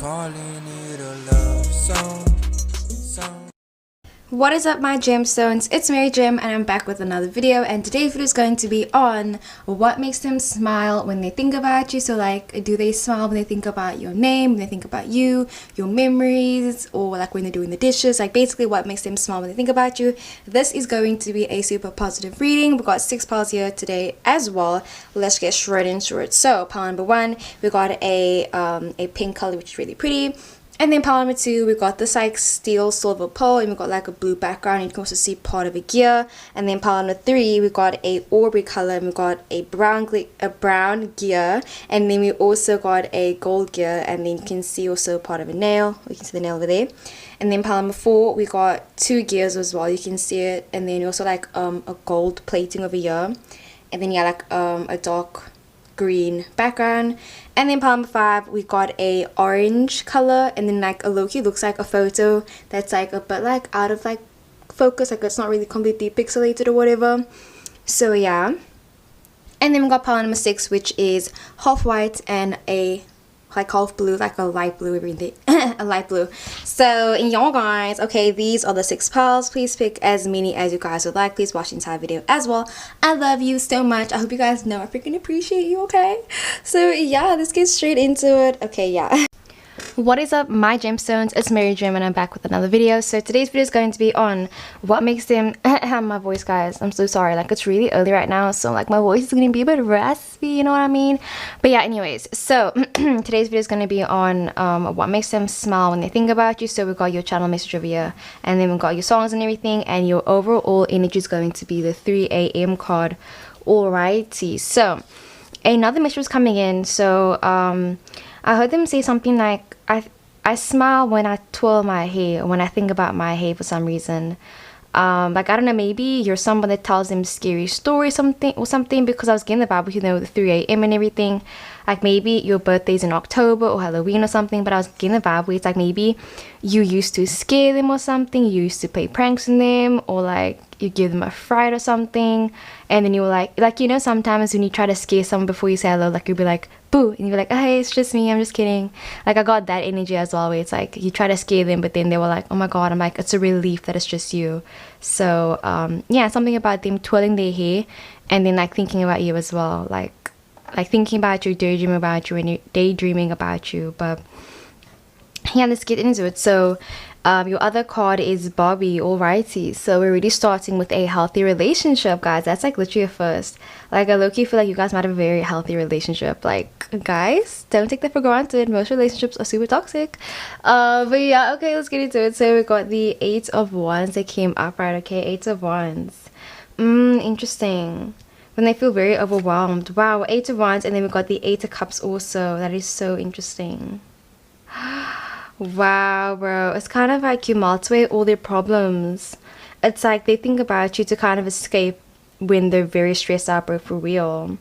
calling it a love song. What is up, my gemstones? It's Mary Gem and I'm back with another video, and today's video is going to be on what makes them smile when they think about you. So like, do they smile when they think about your name, when they think about you, your memories, or like when they're doing the dishes? Like basically what makes them smile when they think about you. This is going to be a super positive reading. We got 6 piles here today as well. Let's get straight into it. So pile number 1, we got a pink color, which is really pretty. And then pile number 2, we got this like steel silver pole, and we got like a blue background. You can also see part of a gear. And then pile number 3, we got a aubrey color, and we got a brown gear, and then we also got a gold gear, and then you can see also part of a nail. You can see the nail over there. And then pile number 4, we got 2 gears as well. You can see it. And then also like a gold plating over here. And then yeah, like a dark green background. And then pile number 5, we got a orange color, and then like a low-key looks like a photo that's like a bit like out of like focus, like it's not really completely pixelated or whatever. So yeah. And then we got pile number 6, which is half white and a like half blue, like a light blue, everything. A light blue. So y'all guys, okay, these are the 6 piles. Please pick as many as you guys would like. Please watch the entire video as well. I love you so much. I hope you guys know I freaking appreciate you, okay? So yeah, let's get straight into it. Okay, yeah. What is up, my gemstones? It's Mary Gem and I'm back with another video. So today's video is going to be on what makes them my voice, guys, I'm so sorry, like it's really early right now, so like my voice is gonna be a bit raspy, you know what I mean? But yeah, anyways, so today's video is going to be on what makes them smile when they think about you. So we got your channel message over here, and then we got your songs and everything, and your overall energy is going to be the 3 a.m. card. Alrighty, so another message was coming in. So I heard them say something like, I smile when I twirl my hair, when I think about my hair for some reason. Like I don't know, maybe you're someone that tells them scary stories something, because I was getting the vibe with, you know, the 3 a.m. and everything. Like maybe your birthday's in October or Halloween or something, but I was getting the vibe where it's like maybe you used to scare them or something, you used to play pranks on them, or like you give them a fright or something, and then you were like you know, sometimes when you try to scare someone before you say hello, like you'll be like boo, and you'll be like, oh, hey, it's just me, I'm just kidding. Like I got that energy as well, where it's like you try to scare them, but then they were like, oh my god, I'm like, it's a relief that it's just you. So yeah, something about them twirling their hair and then like thinking about you as well, like thinking about you, daydreaming about you, when you're daydreaming about you. But yeah, let's get into it. So your other card is Bobby. Alrighty, so we're really starting with a healthy relationship, guys. That's like literally a first. Like I low-key feel like you guys might have a very healthy relationship. Like guys, don't take that for granted, most relationships are super toxic. But yeah, okay, let's get into it. So we got the 8 of Wands that came up, right? Okay, 8 of Wands. Interesting. When they feel very overwhelmed. Wow, 8 of Wands, and then we got the 8 of Cups also. That is so interesting. Wow, bro, it's kind of like you melt away all their problems. It's like they think about you to kind of escape when they're very stressed out, bro, for real.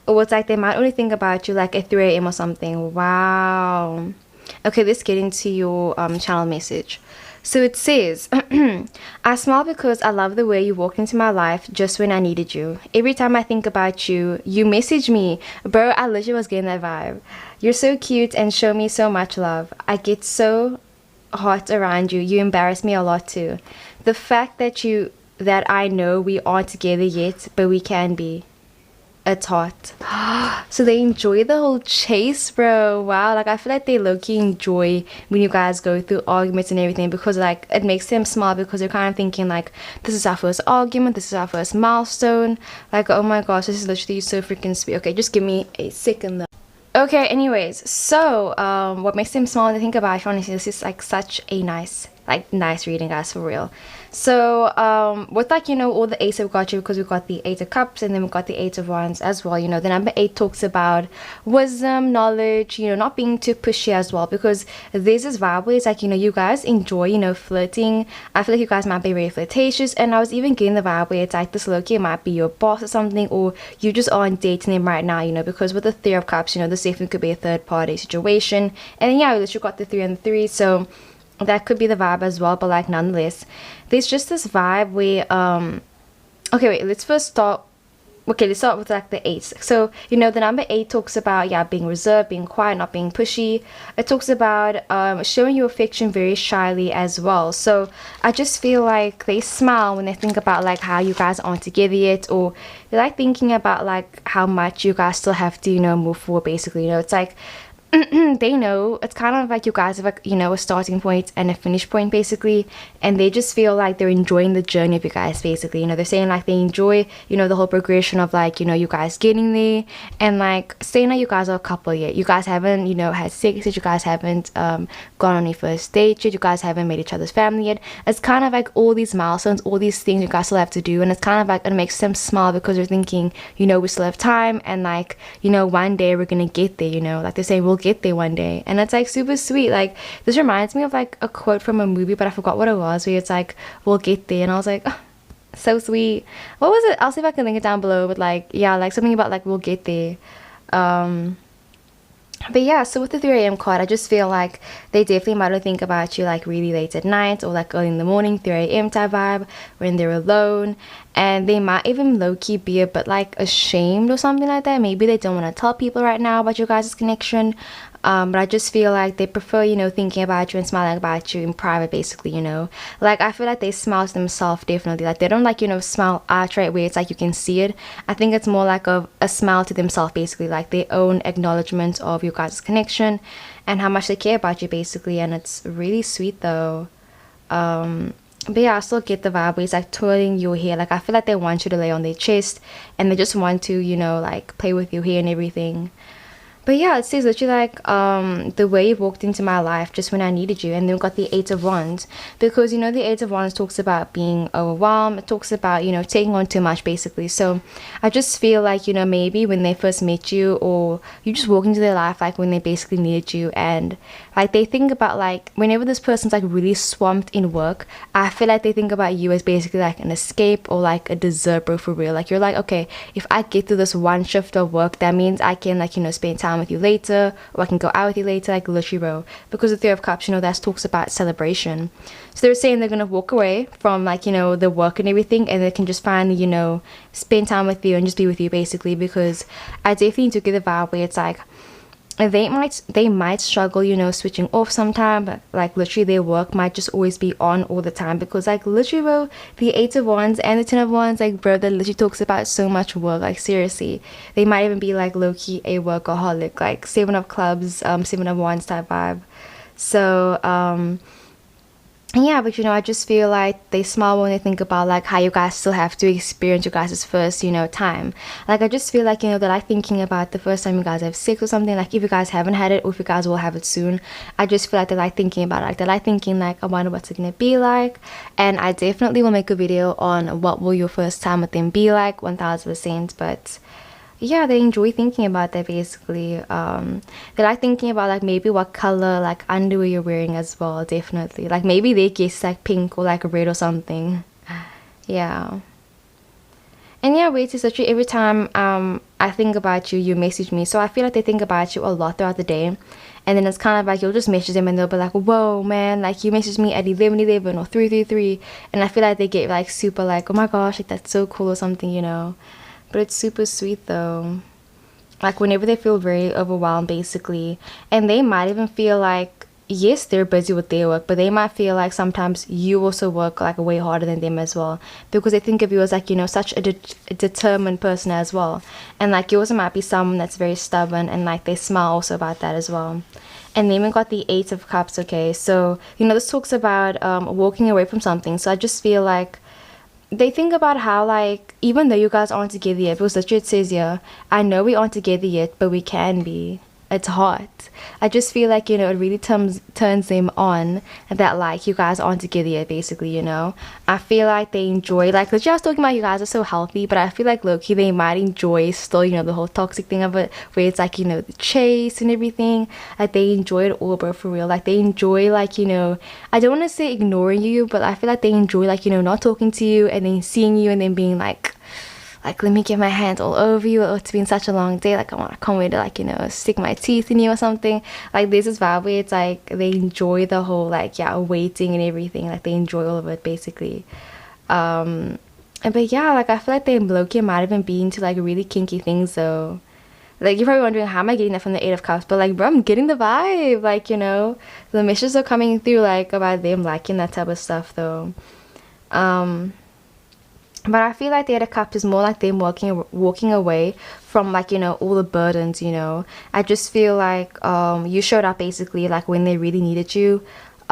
Or it's like they might only think about you like at 3 a.m. or something. Wow. Okay, let's get into your channel message. So it says, I smile because I love the way you walked into my life just when I needed you. Every time I think about you, you message me. Bro, I literally was getting that vibe. You're so cute and show me so much love. I get so hot around you. You embarrass me a lot too. The fact that I know we aren't together yet, but we can be. It's hot. So they enjoy the whole chase, bro. Wow, like I feel like they low-key enjoy when you guys go through arguments and everything, because like it makes them smile, because they're kind of thinking like, this is our first argument, this is our first milestone. Like, oh my gosh, this is literally so freaking sweet. Okay, just give me a second though. Okay, anyways, so what makes them smile when they think about you? Honestly, this is like such a nice reading, guys, for real. So with like, you know, all the 8s that we got you, because we got the 8 of Cups and then we got the 8 of Wands as well. You know, the number 8 talks about wisdom, knowledge, you know, not being too pushy as well, because there's this vibe where it's like, you know, you guys enjoy, you know, flirting. I feel like you guys might be very flirtatious, and I was even getting the vibe where it's like this low-key might be your boss or something, or you just aren't dating them right now, you know, because with the 3 of Cups, you know, this definitely could be a third party situation. And then yeah, we literally got the 3 and the 3, so that could be the vibe as well. But like nonetheless, there's just this vibe where okay, wait, let's first start okay, let's start with like the 8. So you know, the number 8 talks about, yeah, being reserved, being quiet, not being pushy. It talks about showing your affection very shyly as well. So I just feel like they smile when they think about like how you guys aren't together yet, or they're like thinking about like how much you guys still have to, you know, move forward basically. You know, it's like they know it's kind of like you guys have like, you know, a starting point and a finish point basically, and they just feel like they're enjoying the journey of you guys basically. You know, they're saying like they enjoy, you know, the whole progression of like, you know, you guys getting there, and like saying that you guys are a couple yet, you guys haven't, you know, had sex yet, you guys haven't gone on your first date yet, you guys haven't met each other's family yet. It's kind of like all these milestones, all these things you guys still have to do, and it's kind of like, it makes them smile because they're thinking, you know, we still have time, and like, you know, one day we're gonna get there. You know, like they're saying we'll get there one day, and it's like super sweet. Like this reminds me of like a quote from a movie, but I forgot what it was, where it's like we'll get there, and I was like, oh, so sweet. What was it? I'll see if I can link it down below, but like, yeah, like something about like we'll get there. But yeah, so with the 3 a.m. card, I just feel like they definitely might think about you like really late at night, or like early in the morning, 3 a.m. type vibe, when they're alone. And they might even low-key be a bit like ashamed or something like that. Maybe they don't want to tell people right now about your guys' connection. But I just feel like they prefer, you know, thinking about you and smiling about you in private basically, you know. Like I feel like they smile to themselves definitely. Like they don't like, you know, smile outright where it's like you can see it. I think it's more like a smile to themselves basically, like their own acknowledgement of your guys' connection and how much they care about you basically. And it's really sweet though. But yeah, I still get the vibe where it's like twirling your hair. Like I feel like they want you to lay on their chest, and they just want to, you know, like play with your hair and everything. But yeah, it says literally like the way you walked into my life just when I needed you. And then we've got the 8 of Wands, because you know the 8 of Wands talks about being overwhelmed. It talks about, you know, taking on too much basically. So I just feel like, you know, maybe when they first met you, or you just walk into their life like when they basically needed you, and like they think about like whenever this person's like really swamped in work, I feel like they think about you as basically like an escape or like a dessert, bro, for real. Like you're like, okay, if I get through this one shift of work, that means I can like, you know, spend time with you later, or I can go out with you later, like literally, bro. Because the 3 of Cups, you know, that talks about celebration. So they're saying they're gonna walk away from like, you know, the work and everything, and they can just finally, you know, spend time with you and just be with you basically. Because I definitely do get the vibe where it's like they might struggle, you know, switching off sometime, but like literally their work might just always be on all the time. Because like literally, bro, the 8 of Wands and the 10 of Wands, like bro, that literally talks about so much work. Like seriously, they might even be like low-key a workaholic, like 7 of Clubs, 7 of Wands type vibe. So yeah, but you know, I just feel like they smile when they think about like how you guys still have to experience your guys' first, you know, time. Like I just feel like, you know, they're like thinking about the first time you guys have sex or something. Like if you guys haven't had it, or if you guys will have it soon, I just feel like they're like thinking about it. Like they're like thinking like, I wonder what's it gonna be like. And I definitely will make a video on what will your first time with them be like, 1000%. But yeah, they enjoy thinking about that basically. They like thinking about like maybe what color like underwear you're wearing as well. Definitely, like maybe they guess like pink or like red or something. Yeah. And yeah, wait, is literally every time I think about you, you message me. So I feel like they think about you a lot throughout the day. And then it's kind of like you'll just message them and they'll be like, whoa man, like you messaged me at 11:11 or 3:33. And I feel like they get like super like, oh my gosh, like that's so cool or something, you know. But it's super sweet though. Like whenever they feel very overwhelmed basically, and they might even feel like, yes, they're busy with their work, but they might feel like sometimes you also work like way harder than them as well, because they think of you as like, you know, such a determined person as well. And like you also might be someone that's very stubborn, and like they smile also about that as well. And then we got the 8 of Cups. Okay, so you know, this talks about walking away from something. So I just feel like they think about how like even though you guys aren't together yet, because literally it says here, I know we aren't together yet, but we can be. It's hot. I just feel like, you know, it really turns them on that like you guys aren't together yet basically, you know. I feel like they enjoy, like literally I was talking about you guys are so healthy, but I feel like low-key they might enjoy still, you know, the whole toxic thing of it, where it's like, you know, the chase and everything. Like they enjoy it all, bro, for real. Like they enjoy like, you know, I don't want to say ignoring you, but I feel like they enjoy like, you know, not talking to you and then seeing you and then being like let me get my hands all over you. Oh, it's been such a long day, like I can't wait to like, you know, stick my teeth in you or something. Like there's this vibe where it's like they enjoy the whole like, yeah, waiting and everything. Like they enjoy all of it basically. But yeah, like I feel like they low-key might have been into like really kinky things though. Like you're probably wondering how am I getting that from the Eight of Cups, but like bro, I'm getting the vibe. Like, you know, the messages are coming through like about them liking that type of stuff though. Um but I feel like the Eight of Cups is more like them walking away from like, you know, all the burdens, you know. I just feel like you showed up basically like when they really needed you.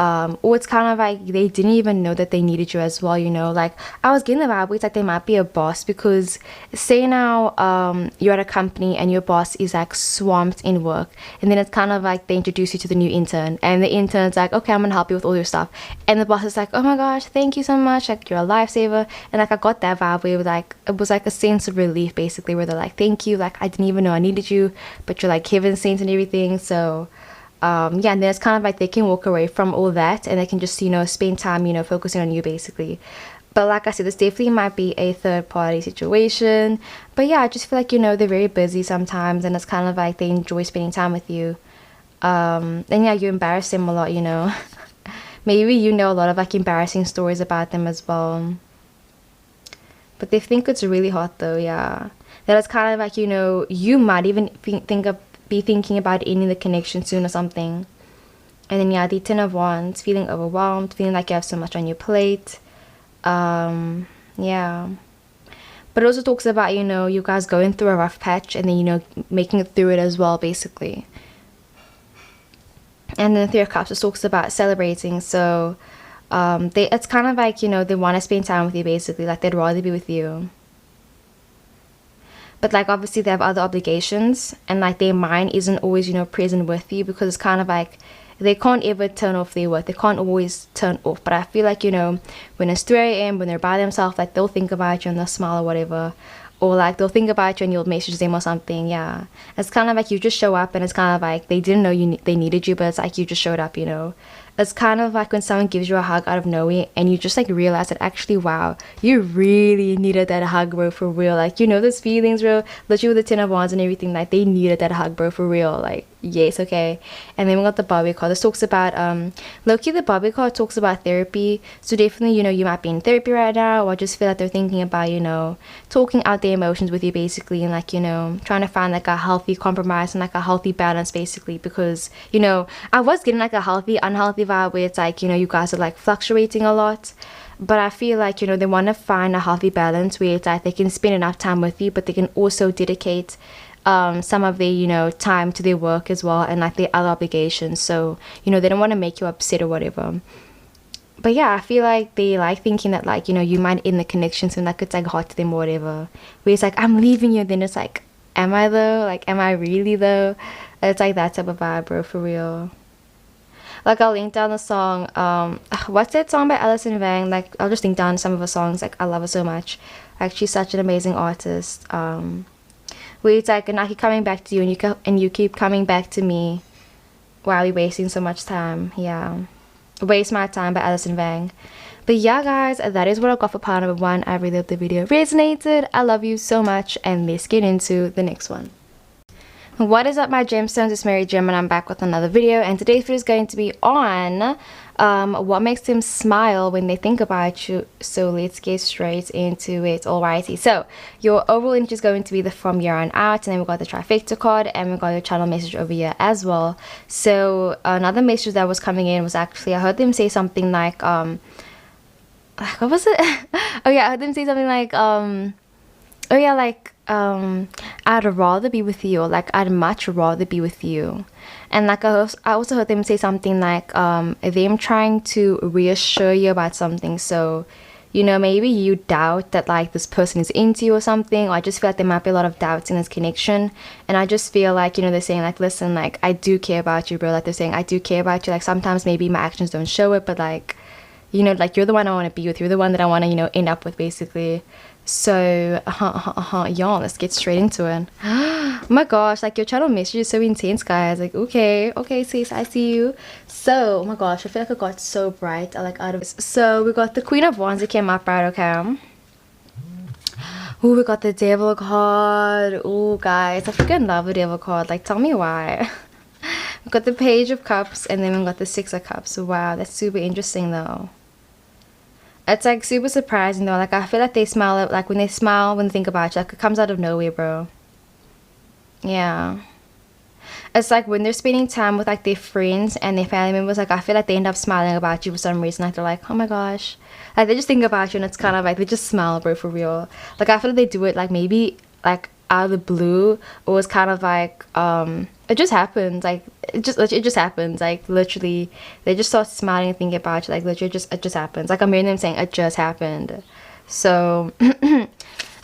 Or it's kind of like they didn't even know that they needed you as well, you know. Like I was getting the vibe it's like they might be a boss, because say now you're at a company and your boss is like swamped in work, and then it's kind of like they introduce you to the new intern, and the intern's like, okay, I'm gonna help you with all your stuff, and the boss is like, oh my gosh, thank you so much, like you're a lifesaver. And like I got that vibe where it was like a sense of relief basically, where they're like, thank you, like I didn't even know I needed you, but you're like heaven sent and everything. So yeah, and then it's kind of like they can walk away from all that and they can just, you know, spend time, you know, focusing on you basically. But like I said, this definitely might be a third party situation. But yeah, I just feel like, you know, they're very busy sometimes, and it's kind of like they enjoy spending time with you. And yeah, you embarrass them a lot, you know. Maybe you know a lot of like embarrassing stories about them as well. But they think it's really hot though, yeah. That it's kind of like, you know, you might even be thinking about ending the connection soon or something. And then yeah, the Ten of Wands, feeling overwhelmed, feeling like you have so much on your plate. Yeah. But it also talks about, you know, you guys going through a rough patch and then, you know, making it through it as well, basically. And then the Three of Cups, it talks about celebrating. So it's kind of like, you know, they want to spend time with you basically, like they'd rather be with you. But like obviously they have other obligations, and like their mind isn't always, you know, present with you, because it's kind of like they can't ever turn off their work, they can't always turn off. But I feel like, you know, when it's 3 a.m, when they're by themselves, like they'll think about you and they'll smile or whatever, or like they'll think about you and you'll message them or something. Yeah, it's kind of like you just show up, and it's kind of like they didn't know they needed you, but it's like you just showed up, you know. It's kind of like when someone gives you a hug out of nowhere and you just like realize that actually, wow, you really needed that hug, bro, for real. Like, you know, those feelings, bro, literally with the Ten of Wands and everything, like they needed that hug, bro, for real. Like, yes, okay. And then we got the Barbie card. This talks about low-key, the Barbie card talks about therapy. So definitely, you know, you might be in therapy right now, or just feel like they're thinking about, you know, talking out their emotions with you basically, and like, you know, trying to find like a healthy compromise and like a healthy balance basically. Because, you know, I was getting like a healthy unhealthy vibe where it's like, you know, you guys are like fluctuating a lot. But I feel like, you know, they want to find a healthy balance where it's like they can spend enough time with you, but they can also dedicate some of their, you know, time to their work as well, and like their other obligations. So, you know, they don't want to make you upset or whatever. But yeah, I feel like they like thinking that, like, you know, you might end the connection soon, like it's like hot to them or whatever, where it's like, I'm leaving you, then it's like, am I though? Like, am I really though? It's like that type of vibe, bro, for real. Like, I'll link down the song, what's that song by Alison Vang? Like, I'll just link down some of her songs. Like, I love her so much. Like, she's such an amazing artist. Where it's like, and I keep coming back to you, and you keep coming back to me while we're wasting so much time. Yeah, Waste My Time by Alison Vang. But yeah, guys, that is what I got for part number 1. I really hope the video resonated. I love you so much, and let's get into the next one. What is up, my gemstones? It's Mary Gem, and I'm back with another video, and today's video is going to be on what makes them smile when they think about you. So let's get straight into it. Alrighty, so your overall energy is going to be the from here on out, and then we've got the trifecta card, and we've got your channel message over here as well. So another message that was coming in was actually, I heard them say something like what was it? Oh yeah, I heard them say something like oh yeah, like I'd rather be with you, or like I'd much rather be with you. And like I also heard them say something like them trying to reassure you about something. So, you know, maybe you doubt that like this person is into you or something, or I just feel like there might be a lot of doubts in this connection. And I just feel like, you know, they're saying like, listen, like I do care about you, bro. Like they're saying, I do care about you. Like sometimes maybe my actions don't show it, but like, you know, like you're the one I want to be with. You're the one that I want to, you know, end up with basically. So y'all, let's get straight into it. Oh my gosh, like your channel message is so intense, guys. Like, okay, sis, I see you. So, oh my gosh, I feel like I got so bright. I like out of this. So we got the Queen of Wands that came up, right? Okay. Oh, we got the Devil card. Oh, guys, I freaking love the Devil card. Like, tell me why. We got the Page of Cups, and then we got the Six of Cups. Wow, that's super interesting though. It's like super surprising though. Like I feel like they smile it, like when they smile, when they think about you, like it comes out of nowhere, bro. Yeah. It's like when they're spending time with like their friends and their family members, like I feel like they end up smiling about you for some reason. Like they're like, oh my gosh. Like they just think about you and it's kind of like they just smile, bro, for real. Like I feel like they do it like maybe like out of the blue, or it's kind of like it just happens. Like it just happens. Like literally they just start smiling and thinking about you. Like literally it just happens. Like I'm hearing them saying it just happened. So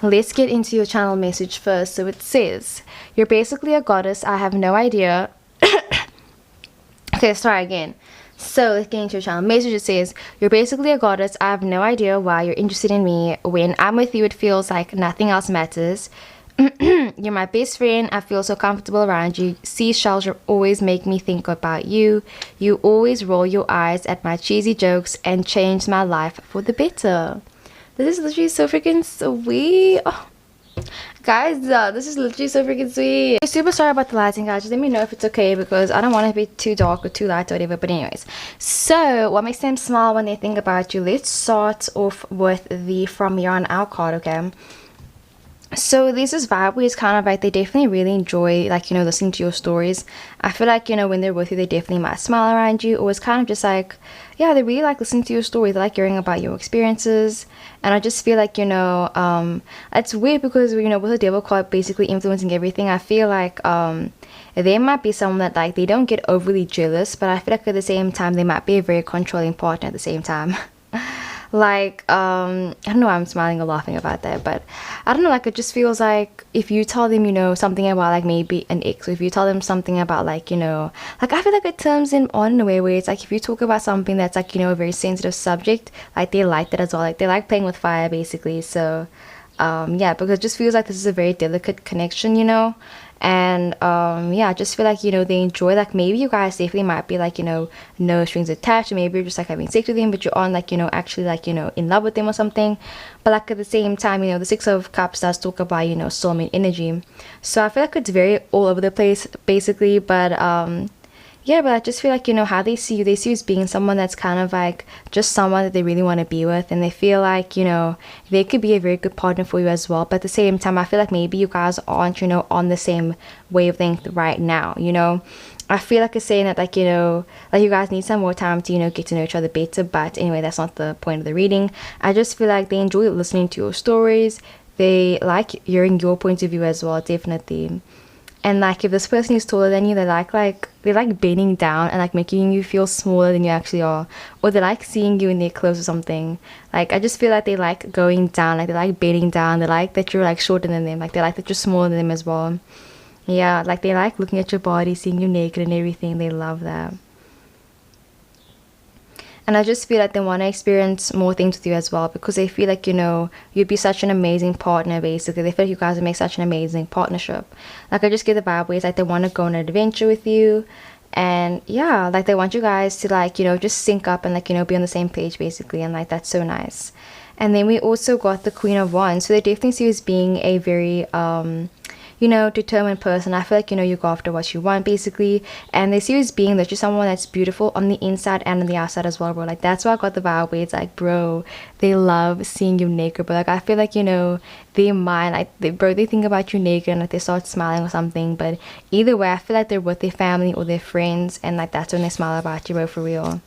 let's get into your channel message first. So it says, you're basically a goddess. I have no idea. Okay, let's try again. So let's get into your channel message. It says, you're basically a goddess. I have no idea why you're interested in me. When I'm with you, it feels like nothing else matters. You're my best friend. I feel so comfortable around you. Seashells always make me think about you. You always roll your eyes at my cheesy jokes and change my life for the better. This is literally so freaking sweet. Oh. Guys, this is literally so freaking sweet. I'm super sorry about the lighting, guys. Just let me know if it's okay because I don't want it to be too dark or too light or whatever. But anyways, so what makes them smile when they think about you? Let's start off with the from here on out card, okay? So there's this vibe where it's kind of like they definitely really enjoy, like, you know, listening to your stories. I feel like, you know, when they're with you, they definitely might smile around you, or it's kind of just like, yeah, they really like listening to your story. They like hearing about your experiences. And I just feel like, you know, it's weird because, you know, with the devil card basically influencing everything, I feel like they might be someone that, like, they don't get overly jealous, but I feel like at the same time they might be a very controlling partner at the same time. Like I don't know why I'm smiling or laughing about that, but I don't know, like it just feels like if you tell them, you know, something about like maybe an ex, or if you tell them something about like, you know, like I feel like it turns them on in a way where it's like if you talk about something that's like, you know, a very sensitive subject, like they like that as well. Like they like playing with fire basically. So yeah, because it just feels like this is a very delicate connection, you know. And yeah, I just feel like, you know, they enjoy, like maybe you guys definitely might be like, you know, no strings attached, or maybe you're just like having sex with them, but you're on like, you know, actually like, you know, in love with them or something. But like at the same time, you know, the Six of Cups does talk about, you know, soulmate energy. So I feel like it's very all over the place basically. But yeah, but I just feel like, you know, how they see you as being someone that's kind of like just someone that they really want to be with, and they feel like, you know, they could be a very good partner for you as well. But at the same time, I feel like maybe you guys aren't, you know, on the same wavelength right now, you know. I feel like it's saying that, like, you know, like you guys need some more time to, you know, get to know each other better. But anyway, that's not the point of the reading. I just feel like they enjoy listening to your stories. They like hearing your point of view as well, definitely. And like if this person is taller than you, they like bending down and like making you feel smaller than you actually are, or they like seeing you in their clothes or something. Like I just feel like they like going down, like they like bending down, they like that you're like shorter than them, like they like that you're smaller than them as well. Yeah, like they like looking at your body, seeing you naked and everything. They love that. And I just feel like they want to experience more things with you as well, because they feel like, you know, you'd be such an amazing partner basically. They feel like you guys would make such an amazing partnership. Like I just get the vibe where it's like they want to go on an adventure with you. And yeah, like they want you guys to like, you know, just sync up and like, you know, be on the same page basically. And like that's so nice. And then we also got the Queen of Wands. So they definitely see you as being a very you know, determined person. I feel like, you know, you go after what you want basically, and they see you as being that you're someone that's beautiful on the inside and on the outside as well, bro. Like that's why I got the vibe where it's like, bro, they love seeing you naked. But like I feel like, you know, they might like they think about you naked and like they start smiling or something. But either way, I feel like they're with their family or their friends, and like that's when they smile about you, bro, for real.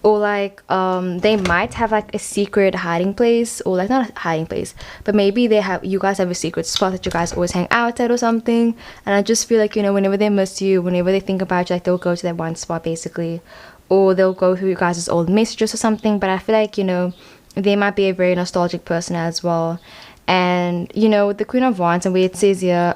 Or like they might have like a secret hiding place, or like not a hiding place, but maybe you guys have a secret spot that you guys always hang out at or something. And I just feel like, you know, whenever they miss you, whenever they think about you, like they'll go to that one spot basically, or they'll go through you guys' old messages or something. But I feel like, you know, they might be a very nostalgic person as well. And you know, with the Queen of Wands, and where it says here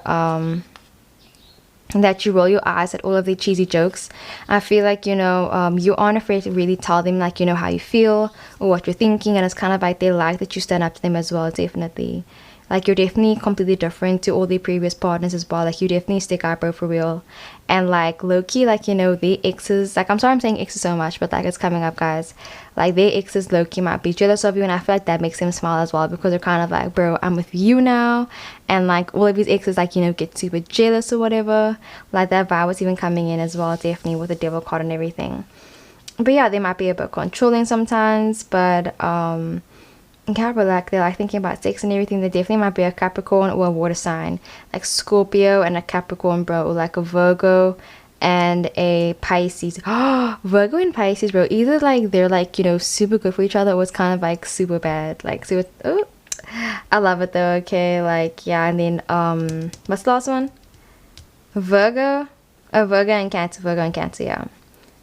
that you roll your eyes at all of the cheesy jokes, I feel like, you know, you aren't afraid to really tell them like, you know, how you feel or what you're thinking. And it's kind of like they like that you stand up to them as well, definitely. Like you're definitely completely different to all the previous partners as well. Like you definitely stick out, bro, for real. And like low-key, like, you know, the exes, like I'm sorry I'm saying exes so much, but like it's coming up, guys. Like their exes low-key might be jealous of you, and I feel like that makes them smile as well, because they're kind of like, bro, I'm with you now. And like all of these exes, like, you know, get super jealous or whatever. Like that vibe was even coming in as well, definitely, with the devil card and everything. But yeah, they might be a bit controlling sometimes, but Capricorn, like they're like thinking about sex and everything. They definitely might be a Capricorn or a water sign, like Scorpio and a Capricorn, bro, or like a Virgo and a Pisces. Oh, Virgo and Pisces, bro, either like they're like, you know, super good for each other, or it's kind of like super bad, like super. Oh, I love it though. Okay, like yeah. And then what's the last one? Virgo. Oh, Virgo and Cancer. Virgo and Cancer, yeah.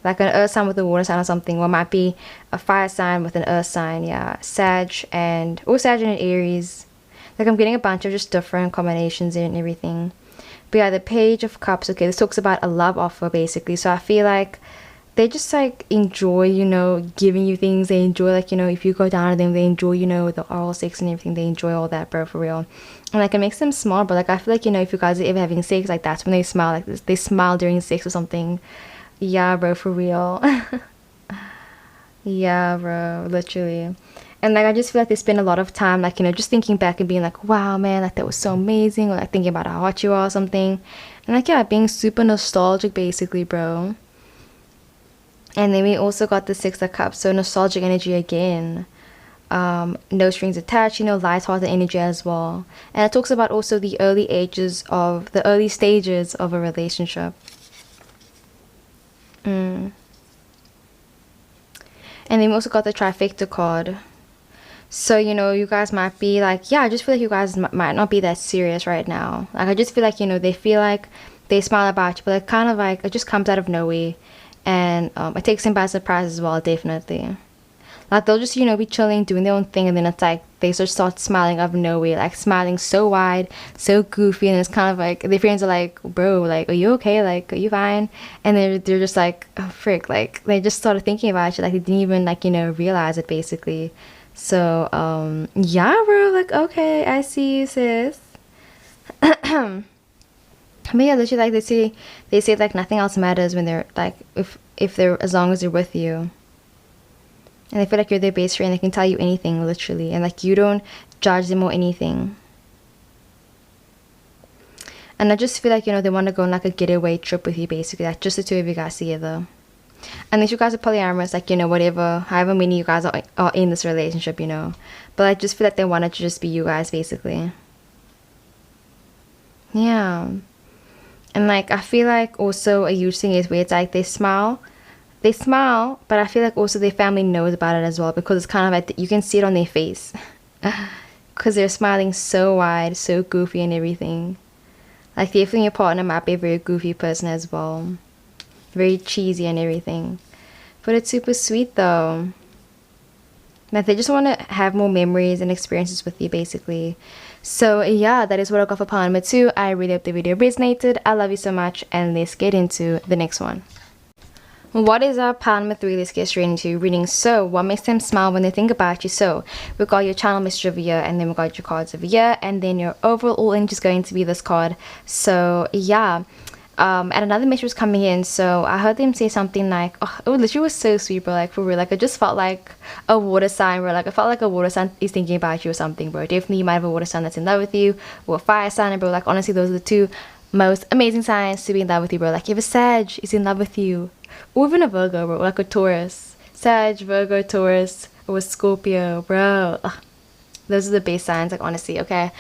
Like an earth sign with a water sign or something, or it might be a fire sign with an earth sign, yeah. Sag and Sag and Aries. Like I'm getting a bunch of just different combinations in and everything. But yeah, the Page of Cups. Okay, this talks about a love offer basically. So I feel like they just like enjoy, you know, giving you things. They enjoy, like, you know, if you go down to them, they enjoy, you know, the oral sex and everything. They enjoy all that, bro, for real. And like it makes them smile, but like I feel like, you know, if you guys are ever having sex, like that's when they smile, like this, they smile during sex or something. Yeah, bro, for real. Yeah, bro, literally. And like I just feel like they spend a lot of time, like, you know, just thinking back and being like, wow, man, like that was so amazing, or like thinking about how hot you are or something. And like, yeah, being super nostalgic basically, bro. And then we also got the Six of Cups, so nostalgic energy again. No strings attached, you know, light-hearted energy as well. And it talks about also the early stages of a relationship. And then we also got the trifecta card. So, you know, you guys might be like, yeah, I just feel like you guys might not be that serious right now. Like, I just feel like, you know, they feel like they smile about you, but it kind of like, it just comes out of nowhere. And it takes them by surprise as well, definitely. Like, they'll just, you know, be chilling, doing their own thing, and then it's like, they just start smiling out of nowhere, like, smiling so wide, so goofy, and it's kind of like, their friends are like, bro, like, are you okay? Like, are you fine? And they're just like, oh, frick, like, they just started thinking about you, like, they didn't even, like, you know, realize it, basically. So, yeah, bro, like, okay, I see you, sis. But yeah, literally, like, they say, like, nothing else matters when they're, like, if they're, as long as they're with you. And they feel like you're their best friend. They can tell you anything, literally. And, like, you don't judge them or anything. And I just feel like, you know, they want to go on, like, a getaway trip with you, basically. Like, just the two of you guys together. Unless you guys are polyamorous, like, you know, whatever, however many you guys are in this relationship, you know. But I just feel like they want it to just be you guys, basically. Yeah. And, like, I feel like also a huge thing is where it's like they smile, but I feel like also their family knows about it as well, because it's kind of like you can see it on their face. Because they're smiling so wide, so goofy and everything. Like, definitely your partner might be a very goofy person as well. Very cheesy and everything. But it's super sweet though. Like, they just want to have more memories and experiences with you, basically. So yeah, that is what I got for pile number 2. I really hope the video resonated. I love you so much, and let's get into the next one. What is our pile number 3? Let's get straight into reading. So, what makes them smile when they think about you? So, we got your channel message over here, and then we got your cards over here, and then your overall energy is going to be this card. So, yeah. And another message was coming in, so I heard them say something like, oh, it literally was so sweet, bro, like, for real, like, it just felt like a water sign, bro, like, I felt like a water sign is thinking about you or something, bro. Definitely you might have a water sign that's in love with you, or a fire sign, bro, like, honestly, those are the two most amazing signs to be in love with you, bro. Like, if a Sag is in love with you, or even a Virgo, bro, like a Taurus, Sag, Virgo, Taurus, or a Scorpio, bro, ugh. Those are the base signs, like, honestly, okay?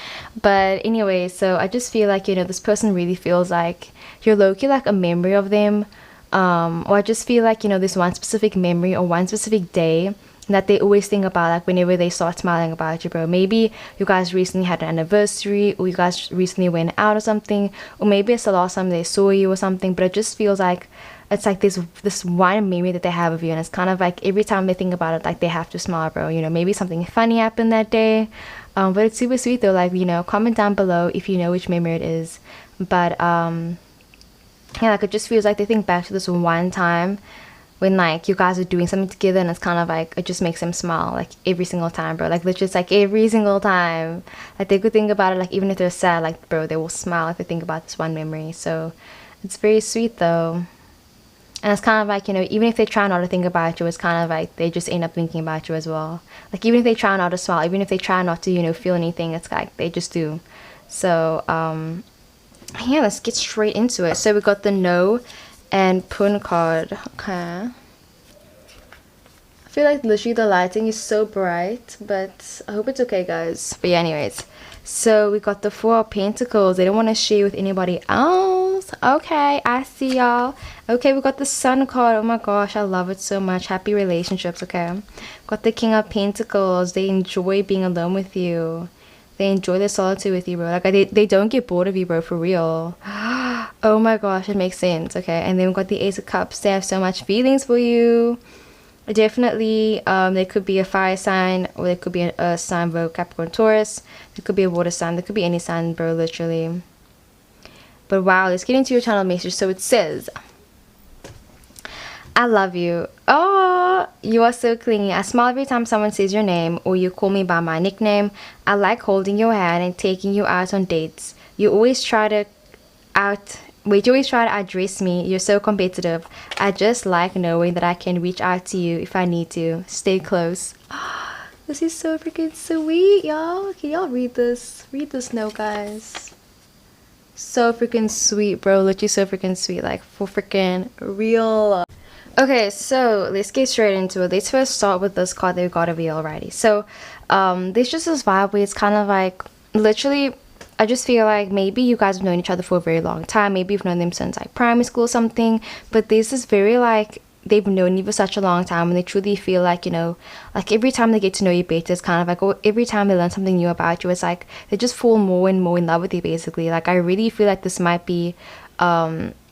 But anyway, so I just feel like, you know, this person really feels like you're low-key like a memory of them. Or I just feel like, you know, this one specific memory or one specific day that they always think about, like, whenever they start smiling about you, bro. Maybe you guys recently had an anniversary, or you guys recently went out or something, or maybe it's the last time they saw you or something, but it just feels like it's like this one memory that they have of you, and it's kind of like every time they think about it, like, they have to smile, bro. You know, maybe something funny happened that day, but it's super sweet though. Like, you know, comment down below if you know which memory it is. But yeah, like, it just feels like they think back to this one time when, like, you guys are doing something together, and it's kind of like it just makes them smile, like, every single time, bro. Like, literally, it's like every single time, like, they could think about it, like, even if they're sad, like, bro, they will smile if they think about this one memory. So it's very sweet though. And it's kind of like, you know, even if they try not to think about you, it's kind of like they just end up thinking about you as well. Like, even if they try not to smile, even if they try not to, you know, feel anything, it's like they just do. So yeah, let's get straight into it. So we got the No and Pun card. Okay, feel like literally the lighting is so bright, but I hope it's okay, guys. But yeah, anyways, so we got the Four of Pentacles. They don't want to share with anybody else. Okay, I see y'all. Okay, we got the Sun card. Oh my gosh, I love it so much. Happy relationships. Okay, got the King of Pentacles. They enjoy being alone with you. They enjoy the solitude with you, bro. Like they don't get bored of you, bro, for real. Oh my gosh, it makes sense. Okay, and then we got the Ace of Cups. They have so much feelings for you. Definitely, there could be a fire sign, or there could be an earth sign, Virgo, Capricorn, Taurus. There could be a water sign. There could be any sign, bro, literally. But wow, let's get into your channel message. So it says, I love you. Oh, you are so clingy. I smile every time someone says your name or you call me by my nickname. I like holding your hand and taking you out on dates. You always try to address me. You're so competitive. I just like knowing that I can reach out to you if I need to. Stay close. This is so freaking sweet, y'all. Can y'all read this? Read this note, guys. So freaking sweet, bro. Literally so freaking sweet. Like, for freaking real. Okay, so let's get straight into it. Let's first start with this card that we got to reveal already. So, there's just this vibe where it's kind of like, literally, I just feel like maybe you guys have known each other for a very long time. Maybe you've known them since like primary school or something. But there's this very like, they've known you for such a long time and they truly feel like, you know, like every time they get to know you better, it's kind of like, or every time they learn something new about you, it's like they just fall more and more in love with you, basically. Like, I really feel like this might be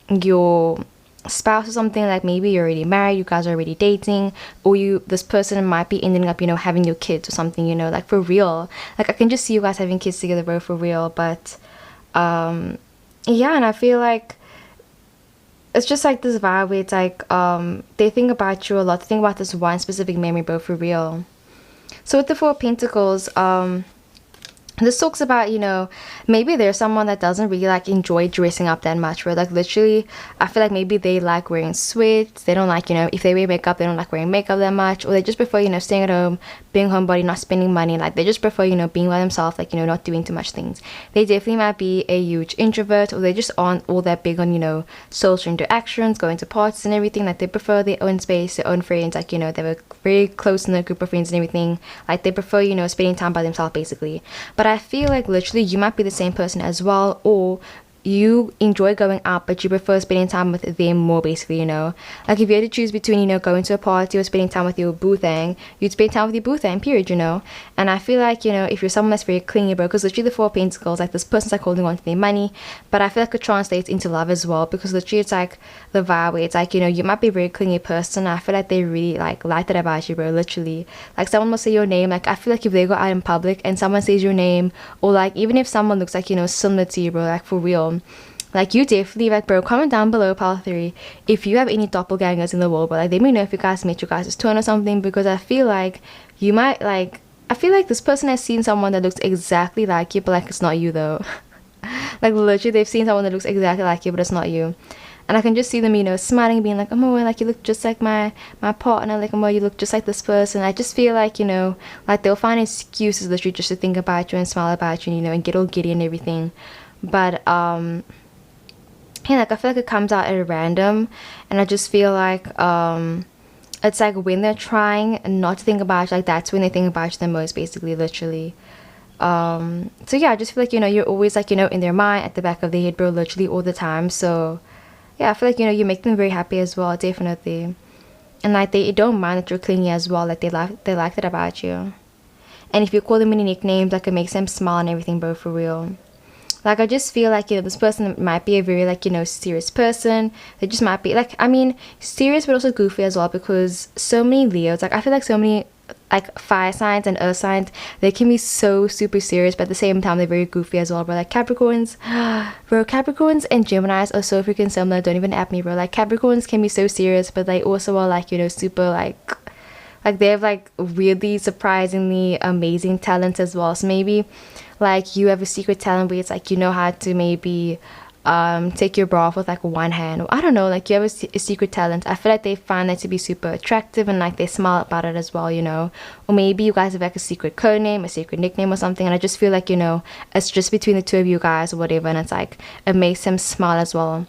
your spouse or something. Like, maybe you're already married, you guys are already dating, or this person might be ending up, you know, having your kids or something, you know, like for real. Like, I can just see you guys having kids together, bro, for real. But yeah, and I feel like it's just like this vibe where it's like they think about you a lot. They think about this one specific memory, bro, for real. So with the Four of Pentacles, this talks about, you know, maybe there's someone that doesn't really like enjoy dressing up that much, where like literally I feel like maybe they like wearing sweats. They don't like, you know, if they wear makeup, they don't like wearing makeup that much, or they just prefer, you know, staying at home, being homebody, not spending money. Like, they just prefer, you know, being by themselves, like, you know, not doing too much things. They definitely might be a huge introvert, or they just aren't all that big on, you know, social interactions, going to parties and everything. Like, they prefer their own space, their own friends. Like, you know, they have a very close knit group of friends and everything. Like, they prefer, you know, spending time by themselves, basically. But I feel like literally you might be the same person as well, or you enjoy going out but you prefer spending time with them more, basically, you know. Like, if you had to choose between, you know, going to a party or spending time with your boo thing, you'd spend time with your boo thing, period, you know. And I feel like, you know, if you're someone that's very clingy, bro, because literally the Four of Pentacles, like, this person's like holding on to their money, but I feel like it translates into love as well, because literally it's like the vibe where it's like, you know, you might be a very clingy person. I feel like they really like that about you, bro, literally. Like, someone will say your name. Like, I feel like if they go out in public and someone says your name, or like even if someone looks like, you know, similar to you, bro, like for real, like, you definitely, like, bro, comment down below, pile 3, if you have any doppelgangers in the world, but like, let me know if you guys met your guys' twin or something, because I feel like you might, like, I feel like this person has seen someone that looks exactly like you, but like, it's not you though. Like, literally they've seen someone that looks exactly like you, but it's not you. And I can just see them, you know, smiling, being like, oh my, like, you look just like my partner, like, oh my, you look just like this person. I just feel like, you know, like, they'll find excuses literally just to think about you and smile about you, you know, and get all giddy and everything. But yeah, like, I feel like it comes out at random, and I just feel like it's like when they're trying not to think about you, like, that's when they think about you the most, basically, literally. So yeah, I just feel like, you know, you're always, like, you know, in their mind, at the back of their head, bro, literally all the time. So yeah, I feel like, you know, you make them very happy as well, definitely. And like, they don't mind that you're clingy as well. Like, they like that about you. And if you call them any nicknames, like, it makes them smile and everything, bro, for real. Like, I just feel like, you know, this person might be a very, like, you know, serious person. They just might be, like, I mean, serious but also goofy as well, because so many Leos, like, I feel like so many, like, fire signs and earth signs, they can be so super serious, but at the same time, they're very goofy as well, bro. Like, Capricorns, bro, Capricorns and Geminis are so freaking similar. Don't even at me, bro. Like, Capricorns can be so serious, but they also are, like, you know, super, like, they have, like, really surprisingly amazing talents as well. So maybe, like, you have a secret talent where it's like, you know how to maybe take your bra off with like one hand, or I don't know, like, you have a secret talent. I feel like they find that to be super attractive, and like, they smile about it as well, you know. Or maybe you guys have like a secret code name, a secret nickname or something, and I just feel like, you know, it's just between the two of you guys or whatever, and it's like, it makes them smile as well.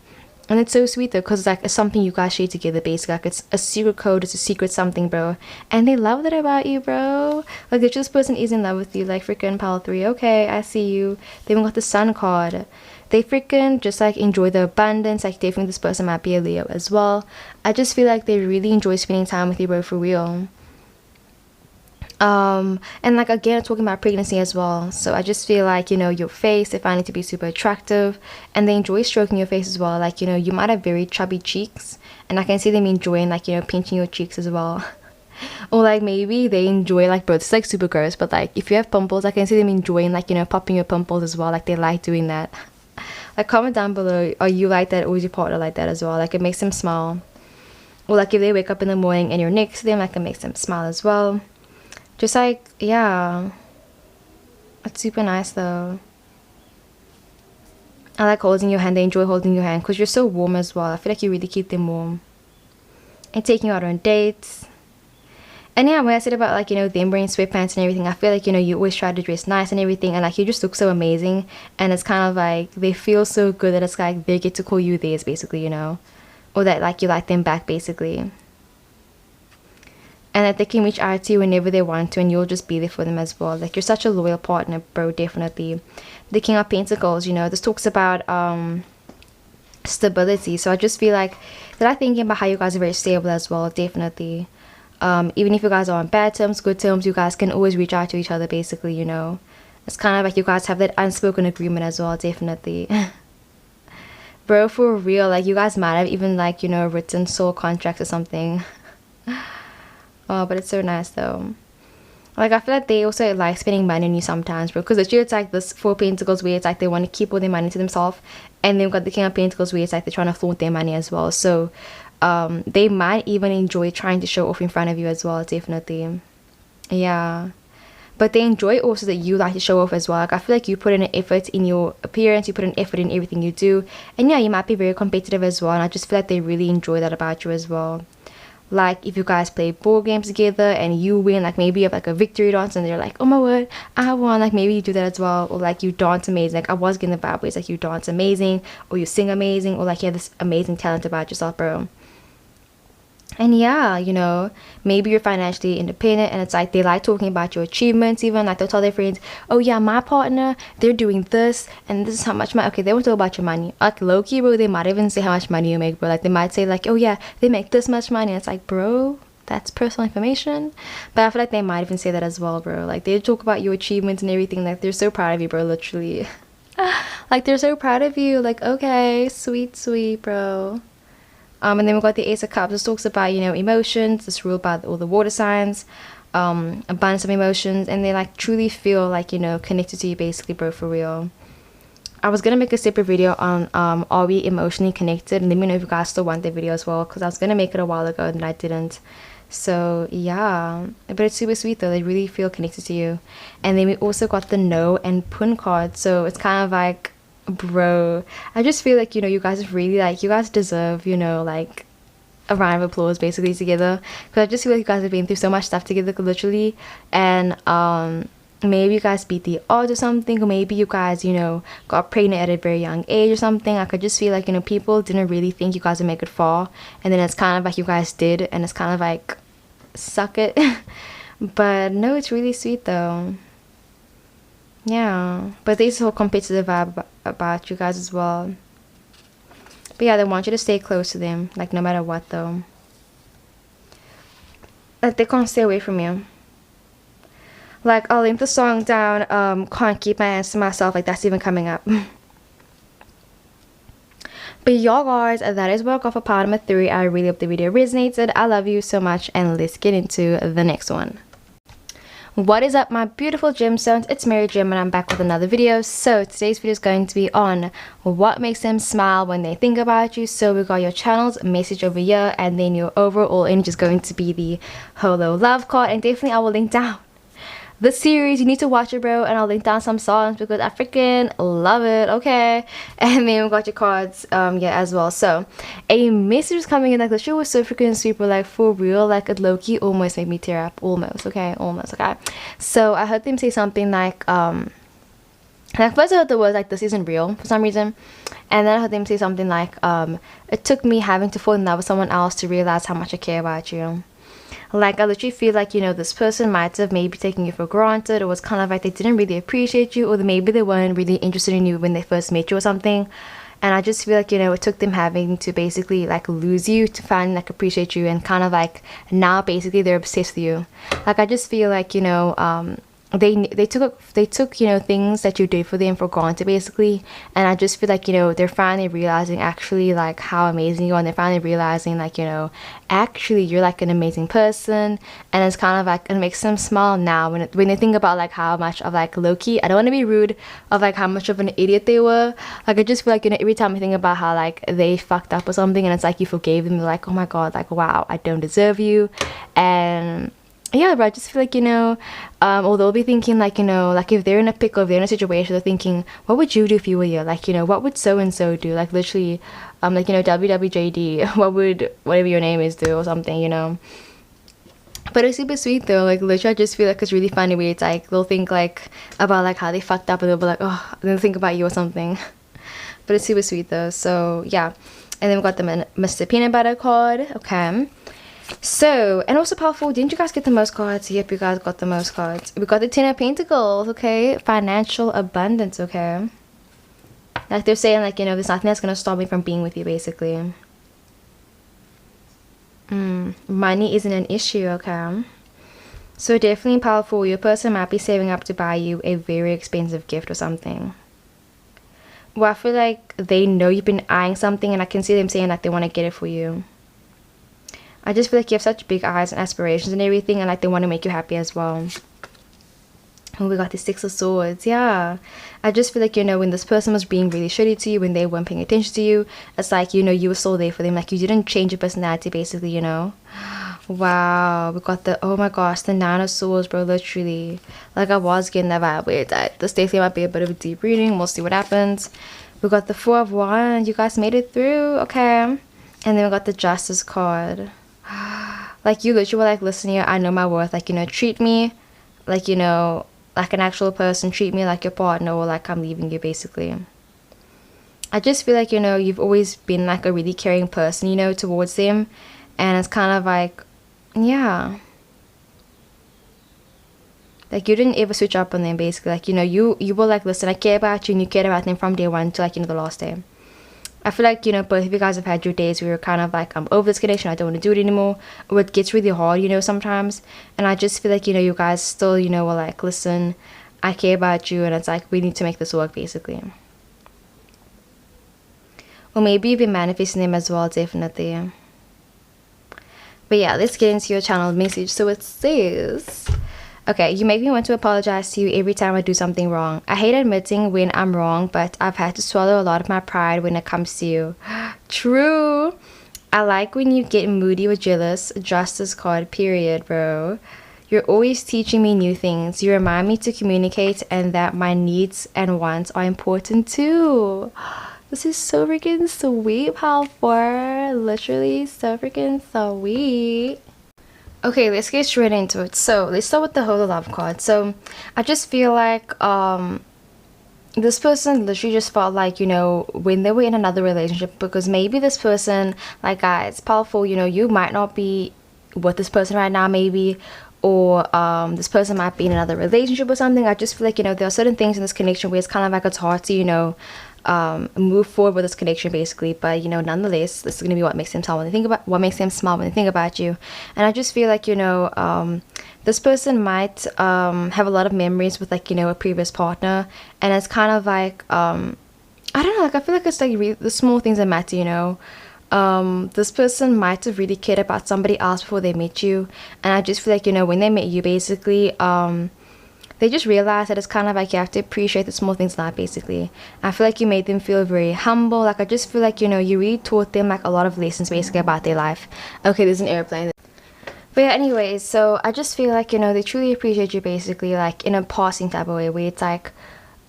And it's so sweet though, because like it's something you guys share together basically. Like it's a secret code, it's a secret something, bro. And they love that about you, bro. Like if this person is in love with you, like freaking pile 3, okay, I see you. They even got the sun card. They freaking just like enjoy the abundance. Like definitely this person might be a Leo as well. I just feel like they really enjoy spending time with you, bro, for real. And like again talking about pregnancy as well, so I just feel like, you know, your face, they find it to be super attractive, and they enjoy stroking your face as well. Like, you know, you might have very chubby cheeks, and I can see them enjoying like, you know, pinching your cheeks as well. Or like maybe they enjoy like, bro, it's like super gross, but like if you have pimples, I can see them enjoying like, you know, popping your pimples as well. Like they like doing that. Like comment down below, are you like that, or is your partner like that as well? Like it makes them smile. Or like if they wake up in the morning and you're next to them, like it makes them smile as well. Just like, yeah, it's super nice though. I like holding your hand. They enjoy holding your hand because you're so warm as well. I feel like you really keep them warm. And taking you out on dates. And yeah, when I said about like, you know, them wearing sweatpants and everything, I feel like, you know, you always try to dress nice and everything, and like you just look so amazing, and it's kind of like they feel so good that it's like they get to call you theirs basically, you know, or that like you like them back basically. And that they can reach out to you whenever they want to, and you'll just be there for them as well. Like you're such a loyal partner, bro, definitely. The King of Pentacles, you know, this talks about stability. So I just feel like that I'm thinking about how you guys are very stable as well, definitely. Even if you guys are on bad terms, good terms, you guys can always reach out to each other basically, you know. It's kind of like you guys have that unspoken agreement as well, definitely. Bro, for real, like you guys might have even like, you know, written soul contracts or something. Oh, but it's so nice though. Like I feel like they also like spending money on you sometimes, bro, because literally it's like this 4 Pentacles where it's like they want to keep all their money to themselves, and then we've got the King of Pentacles where it's like they're trying to flaunt their money as well. So they might even enjoy trying to show off in front of you as well, definitely. Yeah, but they enjoy also that you like to show off as well. Like I feel like you put in an effort in your appearance, you put an effort in everything you do, and yeah, you might be very competitive as well, and I just feel like they really enjoy that about you as well. Like if you guys play board games together and you win, like maybe you have like a victory dance and they're like, oh my word, I won. Like maybe you do that as well. Or like you dance amazing. Like I was getting the vibe where it's like you dance amazing, or you sing amazing, or like you have this amazing talent about yourself, bro. And yeah, you know, maybe you're financially independent, and it's like they like talking about your achievements. Even like they'll tell their friends, oh yeah, my partner, they're doing this and this is how much money. Okay, they won't talk about your money. Like low-key, bro, they might even say how much money you make, bro. Like they might say like, oh yeah, they make this much money, and it's like, bro, that's personal information. But I feel like they might even say that as well, bro. Like they talk about your achievements and everything. Like they're so proud of you, bro, literally. Like they're so proud of you. Like, okay, sweet, sweet, bro. And then we've got the Ace of Cups. This talks about, you know, emotions. It's ruled by all the water signs, abundance of emotions, and they like truly feel like, you know, connected to you basically, bro, for real. I was gonna make a separate video on are we emotionally connected, and let me know if you guys still want that video as well, because I was gonna make it a while ago and I didn't. So yeah, but it's super sweet though. They really feel connected to you. And then we also got the No and Pun card, so it's kind of like, bro, I just feel like, you know, you guys really like, you guys deserve, you know, like a round of applause basically together, because I just feel like you guys have been through so much stuff together literally. And maybe you guys beat the odds or something, or maybe you guys, you know, got pregnant at a very young age or something. Like I just feel like, you know, people didn't really think you guys would make it far, and then it's kind of like you guys did, and it's kind of like, suck it. But no, it's really sweet though. Yeah, but there's a whole competitive vibe about you guys as well. But yeah, they want you to stay close to them, like no matter what though. Like they can't stay away from you. Like I'll link the song down, can't keep my hands to myself, like that's even coming up. But y'all guys, that is what I got for part number 3. I really hope the video resonated. I love you so much, and let's get into the next one. What is up, my beautiful gemstones? It's Mary Gem, and I'm back with another video. So today's video is going to be on what makes them smile when they think about you. So we got your channel's message over here, and then your overall energy is going to be the Holo Love card, and definitely I will link down the series. You need to watch it, bro, and I'll link down some songs because I freaking love it. Okay, and then we got your cards yeah, as well. So a message is coming in, like the show was so freaking super, like for real, like it low-key almost made me tear up, almost. Okay, almost. Okay, so I heard them say something like And at first I thought the words like, this isn't real for some reason. And then I heard them say something like, it took me having to fall in love with someone else to realize how much I care about you. Like, I literally feel like, you know, this person might have maybe taken you for granted, or was kind of like they didn't really appreciate you, or maybe they weren't really interested in you when they first met you or something. And I just feel like, you know, it took them having to basically like lose you to finally like appreciate you, and kind of like now basically they're obsessed with you. Like, I just feel like, you know, they took, you know, things that you did for them for granted basically. And I just feel like, you know, they're finally realizing actually like how amazing you are, and they're finally realizing like, you know, actually you're like an amazing person. And it's kind of like, it makes them smile now when they think about like how much of like low-key, I don't want to be rude, of like how much of an idiot they were. Like, I just feel like, you know, every time I think about how like they fucked up or something, and it's like you forgave them, you're like, oh my god, like wow, I don't deserve you. And yeah, but I just feel like, you know, or they'll be thinking like, you know, like if they're in a pickle, if they're in a situation, they're thinking, what would you do if you were here? Like, you know, what would so and so do? Like, literally, like, you know, WWJD, what would whatever your name is do or something, you know. But it's super sweet though. Like, literally, I just feel like it's really funny where it's like they'll think like about like how they fucked up, and they'll be like, oh, and they'll think about you or something. But it's super sweet though. So yeah, and then we got the Mr. Peanut Butter card. Okay. So, and also powerful, didn't you guys get the most cards? Yep, you guys got the most cards. We got the Ten of Pentacles, okay? Financial abundance, okay? Like, they're saying, like, you know, there's nothing that's going to stop me from being with you, basically. Money isn't an issue, okay? So, definitely powerful. Your person might be saving up to buy you a very expensive gift or something. Well, I feel like they know you've been eyeing something, and I can see them saying, like, they want to get it for you. I just feel like you have such big eyes and aspirations and everything, and like they want to make you happy as well. Oh, we got the Six of Swords. Yeah, I just feel like, you know, when this person was being really shitty to you, when they weren't paying attention to you, it's like, you know, you were still there for them. Like, you didn't change your personality basically, you know. Wow, we got the, oh my gosh, the Nine of Swords, bro. Literally, like, I was getting that vibe with that. This definitely might be a bit of a deep reading. We'll see what happens. We got the Four of Wands. You guys made it through. Okay. And then we got the Justice card. Like, you literally were like, listen here, I know my worth. Like, you know, treat me like, you know, like an actual person. Treat me like your partner, or like I'm leaving you, basically. I just feel like, you know, you've always been like a really caring person, you know, towards them. And it's kind of like, yeah, like, you didn't ever switch up on them, basically. Like, you know, you were like, listen, I care about you, and you cared about them from day one to like, you know, the last day. I feel like, you know, both of you guys have had your days where you're kind of like, I'm over this connection, I don't want to do it anymore. Or it gets really hard, you know, sometimes. And I just feel like, you know, you guys still, you know, were like, listen, I care about you, and it's like, we need to make this work, basically. Or maybe you've been manifesting them as well, definitely. But yeah, let's get into your channel message. So it says, okay, you make me want to apologize to you every time I do something wrong. I hate admitting when I'm wrong, but I've had to swallow a lot of my pride when it comes to you. True. I like when you get moody or jealous. Justice card, period, bro. You're always teaching me new things. You remind me to communicate, and that my needs and wants are important too. This is so freaking sweet, pal. For literally so freaking sweet. Okay, let's get straight into it. So let's start with the Whole of Love card. So I just feel like this person literally just felt like, you know, when they were in another relationship, because maybe this person, like, guys, powerful, you know, you might not be with this person right now, maybe, or this person might be in another relationship or something. I just feel like, you know, there are certain things in this connection where it's kind of like it's hard to, you know, move forward with this connection, basically. But, you know, nonetheless, this is gonna be what makes them smile when they think about, what makes them smile when they think about you. And I just feel like, you know, this person might have a lot of memories with, like, you know, a previous partner, and it's kind of like I don't know, like, I feel like it's like the small things that matter, you know. This person might have really cared about somebody else before they met you, and I just feel like, you know, when they met you, basically they just realized that it's kind of like you have to appreciate the small things in life, basically. I feel like you made them feel very humble. Like, I just feel like, you know, you really taught them like a lot of lessons, basically, about their life. Okay, there's an airplane. But yeah, anyways, so I just feel like, you know, they truly appreciate you, basically, like in a passing type of way, where it's like,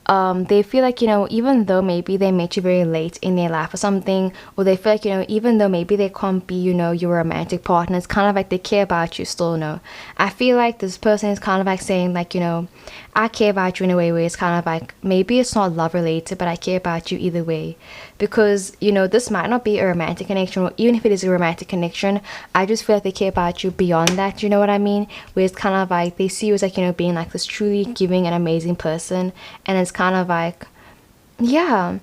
they feel like, you know, even though maybe they met you very late in their life or something, or they feel like, you know, even though maybe they can't be, you know, your romantic partner, it's kind of like they care about you still, you know. I feel like this person is kind of like saying like, you know, I care about you in a way where it's kind of like, maybe it's not love related, but I care about you either way. Because, you know, this might not be a romantic connection, or even if it is a romantic connection, I just feel like they care about you beyond that, you know what I mean? Where it's kind of like, they see you as like, you know, being like this truly giving and amazing person. And it's kind of like, yeah,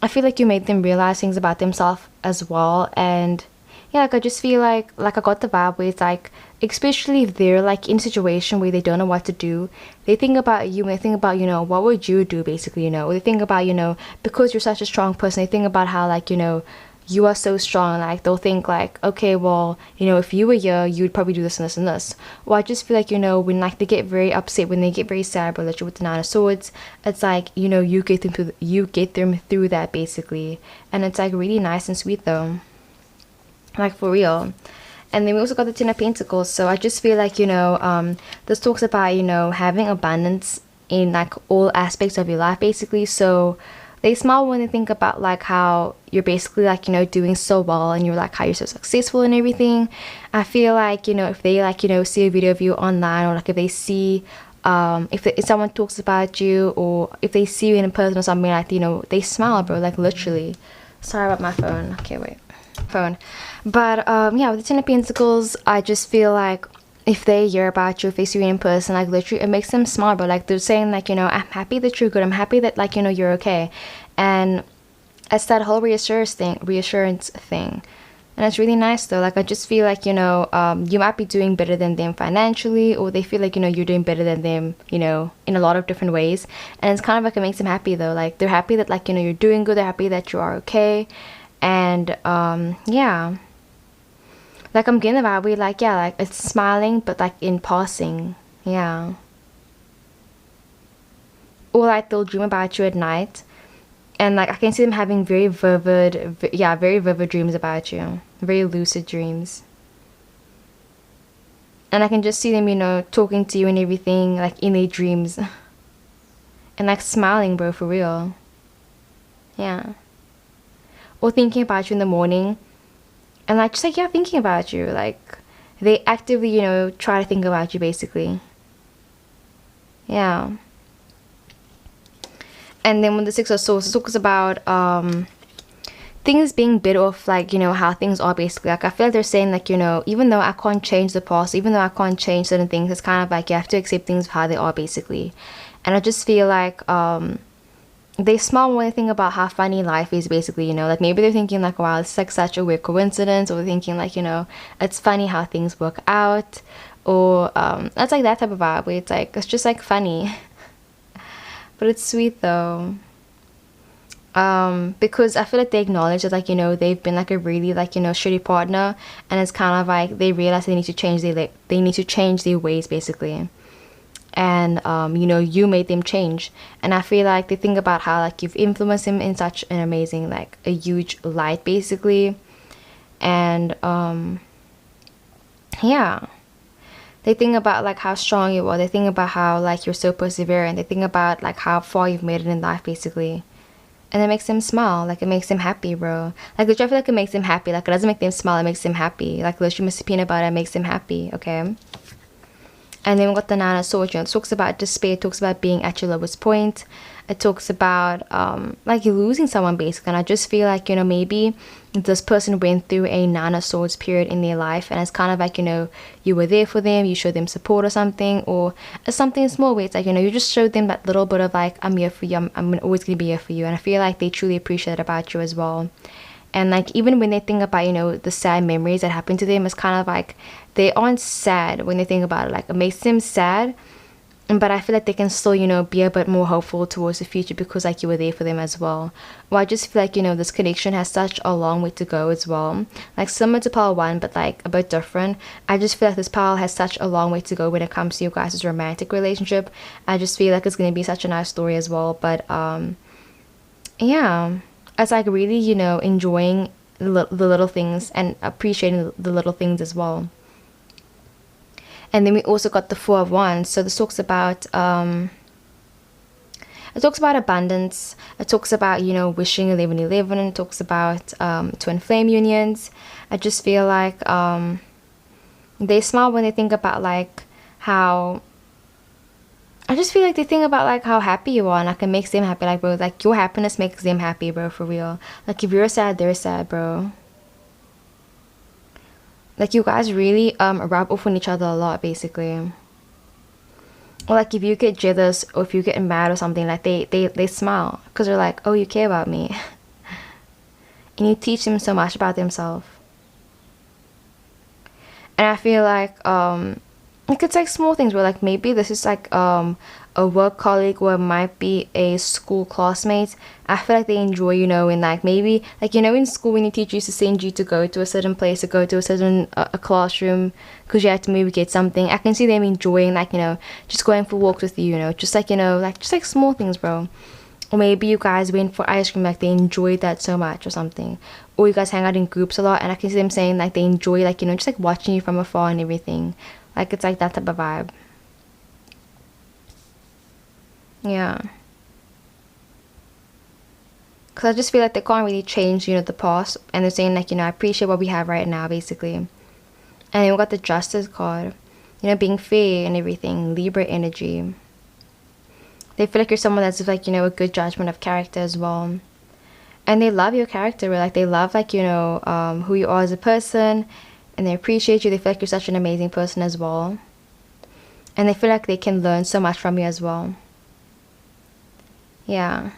I feel like you made them realize things about themselves as well. And yeah, like I just feel like I got the vibe where it's like, especially if they're like in a situation where they don't know what to do, they think about you and they think about, you know, what would you do basically, you know, or they think about, you know, because you're such a strong person, they think about how like, you know, you are so strong. Like they'll think like, okay, well, you know, if you were here, you'd probably do this and this and this. Well, I just feel like, you know, when like they get very upset, when they get very sad, but literally with the Nine of Swords, it's like, you know, you get them through that basically. And it's like really nice and sweet though, like for real. And then we also got the Ten of Pentacles. So I just feel like, you know, this talks about, you know, having abundance in like all aspects of your life basically. So they smile when they think about like how you're basically like, you know, doing so well, and you're like how you're so successful and everything. I feel like, you know, if they like, you know, see a video of you online, or like if they see if someone talks about you, or if they see you in person or something, like, you know, they smile, bro, like literally. Sorry about my phone. Okay, wait, phone. But yeah, with the Ten of Pentacles, I just feel like if they hear about you, if they see you in person, like literally it makes them smile, bro. Like they're saying like, you know, I'm happy that you're good, I'm happy that like, you know, you're okay. And it's that whole reassurance thing. And it's really nice though. Like I just feel like, you know, you might be doing better than them financially, or they feel like, you know, you're doing better than them, you know, in a lot of different ways. And it's kind of like, it makes them happy though. Like they're happy that like, you know, you're doing good, they're happy that you are okay. And yeah, like I'm getting the vibe where like, yeah, like it's smiling but like in passing. Yeah. Or like they'll dream about you at night, and like I can see them having very vivid very vivid dreams about you, very lucid dreams. And I can just see them, you know, talking to you and everything like in their dreams. And like smiling, bro, for real. Yeah. Or thinking about you in the morning, and like just like, yeah, thinking about you. Like they actively, you know, try to think about you basically. Yeah. And then when the Six of Swords, it talks about things being bit off, like, you know, how things are basically. Like I feel like they're saying like, you know, even though I can't change the past, even though I can't change certain things, it's kind of like you have to accept things for how they are basically. And I just feel like they smile when they think about how funny life is basically, you know, like maybe they're thinking like, wow, this is like such a weird coincidence, or they're thinking like, you know, it's funny how things work out, or that's like that type of vibe where it's like, it's just like funny. But it's sweet though, because I feel like they acknowledge that, like, you know, they've been like a really like, you know, shitty partner, and it's kind of like they realize they need to change their ways basically. And you know, you made them change, and I feel like they think about how like you've influenced them in such an amazing, like a huge light basically. And yeah, they think about like how strong you are, they think about how like you're so perseverant, they think about like how far you've made it in life basically. And it makes them smile, like it makes them happy, bro. Like literally I feel like it makes them happy. Like it doesn't make them smile, it makes them happy. Like literally Mr. Peanut Butter makes them happy, okay? And then we got the Nine of Swords. It talks about despair, it talks about being at your lowest point. It talks about like you're losing someone basically. And I just feel like, you know, maybe this person went through a Nine of Swords period in their life, and it's kind of like, you know, you were there for them, you showed them support or something, or it's something small where it's like, you know, you just showed them that little bit of like, I'm here for you, I'm always gonna be here for you. And I feel like they truly appreciate that about you as well. And like even when they think about, you know, the sad memories that happened to them, it's kind of like they aren't sad when they think about it. Like it makes them sad, but I feel like they can still, you know, be a bit more hopeful towards the future because like you were there for them as well. Well, I just feel like, you know, this connection has such a long way to go as well. Like similar to pile one, but like a bit different. I just feel like this pile has such a long way to go when it comes to you guys' romantic relationship. I just feel like it's going to be such a nice story as well. But yeah, it's like really, you know, enjoying the little things and appreciating the little things as well. And then we also got the Four of Wands. So this talks about I It talks about abundance. It talks about, you know, wishing 1111. It talks about twin flame unions. I just feel like they smile when they think about like how, I just feel like they think about like how happy you are, and like it makes them happy. Like, bro, like your happiness makes them happy, bro, for real. Like if you're sad, they're sad, bro. Like you guys really rub off on each other a lot, basically. Or like if you get jealous or if you get mad or something, like they smile because they're like, oh, you care about me. And you teach them so much about themselves. And I feel like it's like small things where like maybe this is like a work colleague or it might be a school classmate. I feel like they enjoy, you know, in like maybe like, you know, in school when your teacher used to send you to go to a certain place, to go to a certain a classroom because you had to maybe get something. I can see them enjoying like, you know, just going for walks with you, you know, just like, you know, like just like small things, bro. Or maybe you guys went for ice cream, like they enjoyed that so much or something. Or you guys hang out in groups a lot, and I can see them saying like they enjoy like, you know, just like watching you from afar and everything. Like it's like that type of vibe. Yeah. Because I just feel like they can't really change, you know, the past. And they're saying like, you know, I appreciate what we have right now, basically. And then we got the Justice card. You know, being fair and everything. Libra energy. They feel like you're someone that's like, you know, a good judgment of character as well. And they love your character. Like they love like, you know, who you are as a person. And they appreciate you. They feel like you're such an amazing person as well. And they feel like they can learn so much from you as well. Yeah.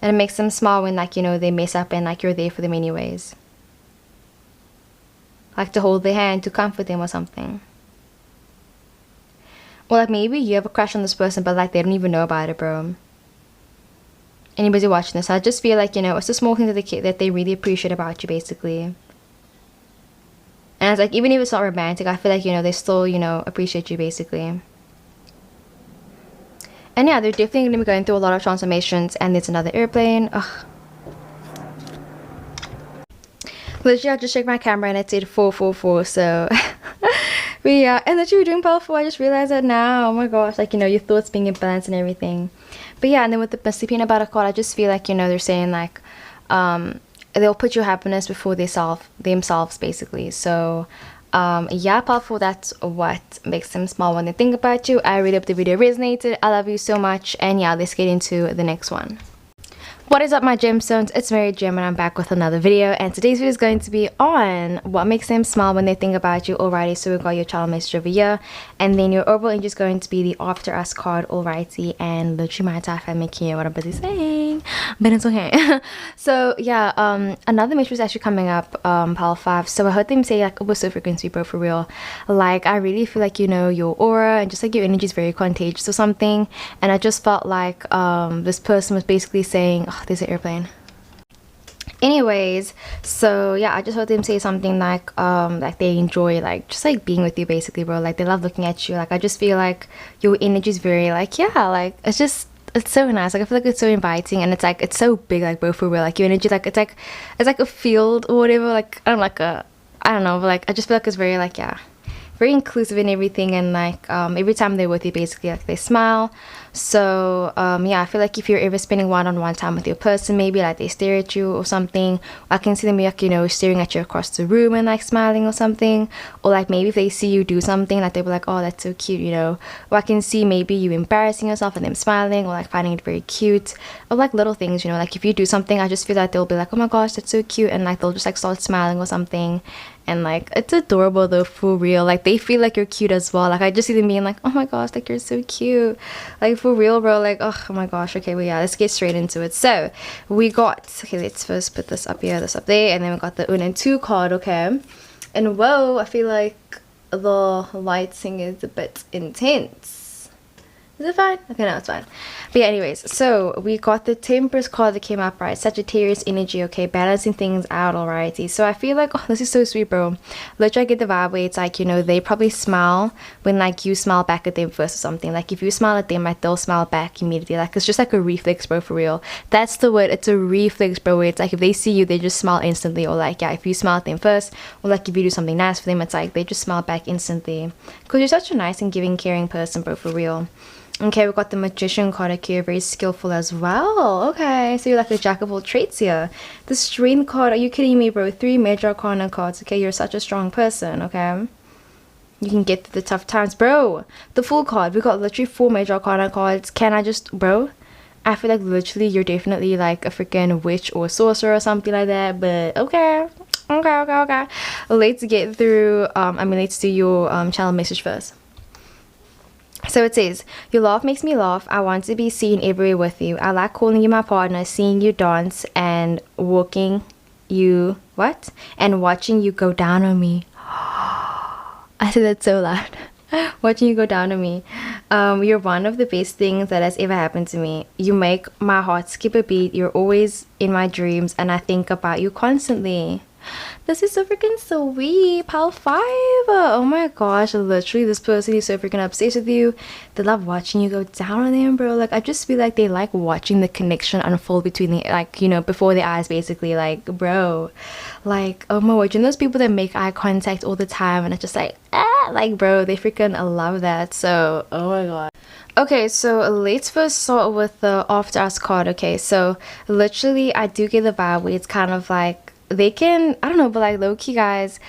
And it makes them smile when like, you know, they mess up and like you're there for them anyways. Like to hold their hand, to comfort them or something. Or like maybe you have a crush on this person but like they don't even know about it, bro. Anybody watching this, I just feel like, you know, it's the small things that they really appreciate about you, basically. And it's like, even if it's not romantic, I feel like, you know, they still, you know, appreciate you, basically. And yeah, they're definitely going to be going through a lot of transformations. And there's another airplane. Ugh. Literally, I just checked my camera and it said 444, so... But yeah, and that you were doing powerful, I just realized that now. Oh my gosh, like, you know, your thoughts being in balance and everything. But yeah, and then with the Mr. Peanut Butter card, I just feel like, you know, they're saying like, they'll put your happiness before themselves, basically. So, yeah, powerful, that's what makes them smile when they think about you. I really hope the video resonated. I love you so much. And yeah, let's get into the next one. What is up, my gemstones? It's Mary Gem and I'm back with another video, and today's video is going to be on what makes them smile when they think about you. Alrighty, so we've got your child message over here, and then your overall energy is going to be the After Us card. Alrighty, and literally my entire family can hear what I'm busy saying, but it's okay. So yeah, another message was actually coming up, pile 5. So I heard them say like, oh, we're so frequency, bro, for real. Like I really feel like, you know, your aura and just like your energy is very contagious or something, and I just felt like this person was basically saying, oh, there's an airplane. Anyways, so yeah, I just heard them say something like they enjoy like just like being with you, basically, bro. Like they love looking at you. Like I just feel like your energy is very like, yeah, like it's so nice. Like I feel like it's so inviting, and it's like it's so big, like, bro, for real. Like your energy, like it's like a field or whatever. Like I don't know, but like I just feel like it's very like, yeah, very inclusive and everything. And like every time they're with you, basically, like they smile. So yeah, I feel like if you're ever spending one-on-one time with your person, maybe like they stare at you or something, I can see them like, you know, staring at you across the room and like smiling or something. Or like maybe if they see you do something, like they'll be like, oh, that's so cute, you know. Or I can see maybe you embarrassing yourself and them smiling, or like finding it very cute. Or like little things, you know, like if you do something, I just feel like they'll be like, oh my gosh, that's so cute, and like they'll just like start smiling or something. And like it's adorable though, for real. Like they feel like you're cute as well. Like I just see them being like, oh my gosh, like you're so cute, like for real, bro. Like oh my gosh. Okay, well yeah, let's get straight into it. So we got, okay, let's first put this up here, this up there, and then we got the 1 and 2 card. Okay, and whoa, I feel like the lighting is a bit intense. Is it fine? Okay, no, it's fine. But yeah, anyways, so we got the Temperance card that came up, right? Sagittarius energy, okay, balancing things out, alrighty. So I feel like, oh, this is so sweet, bro. Literally, I get the vibe where it's like, you know, they probably smile when like you smile back at them first or something. Like if you smile at them, like they'll smile back immediately. Like it's just like a reflex, bro, for real. That's the word. It's a reflex, bro, where it's like if they see you, they just smile instantly. Or like, yeah, if you smile at them first, or like if you do something nice for them, it's like they just smile back instantly. Because you're such a nice and giving, caring person, bro, for real. Okay, we got the Magician card. Okay, you're very skillful as well. Okay, so you're like a jack of all trades here. The Strength card, are you kidding me, bro? 3 major arcana cards. Okay, you're such a strong person. Okay, you can get through the tough times, bro. The Fool card, we got literally 4 major arcana cards. Can I just, bro? I feel like literally you're definitely like a freaking witch or a sorcerer or something like that. But okay, okay. Let's get through. Let's do your channel message first. So it says, your laugh makes me laugh. I want to be seen everywhere with you. I like calling you my partner, seeing you dance and walking you, what? And watching you go down on me. I said that so loud. Watching you go down on me. You're one of the best things that has ever happened to me. You make my heart skip a beat. You're always in my dreams and I think about you constantly. This is so freaking sweet. Pile 5. Oh my gosh, literally this person is so freaking obsessed with you. They love watching you go down on them, bro. Like, I just feel like they like watching the connection unfold between the, like, you know, before their eyes, basically. Like, bro, like, oh my word, you know those people that make eye contact all the time and it's just like, like, bro, they freaking love that. So, oh my god. Okay, so let's first start with the After Us card. Okay, so literally I do get the vibe where it's kind of like they can, I don't know, but like low-key guys,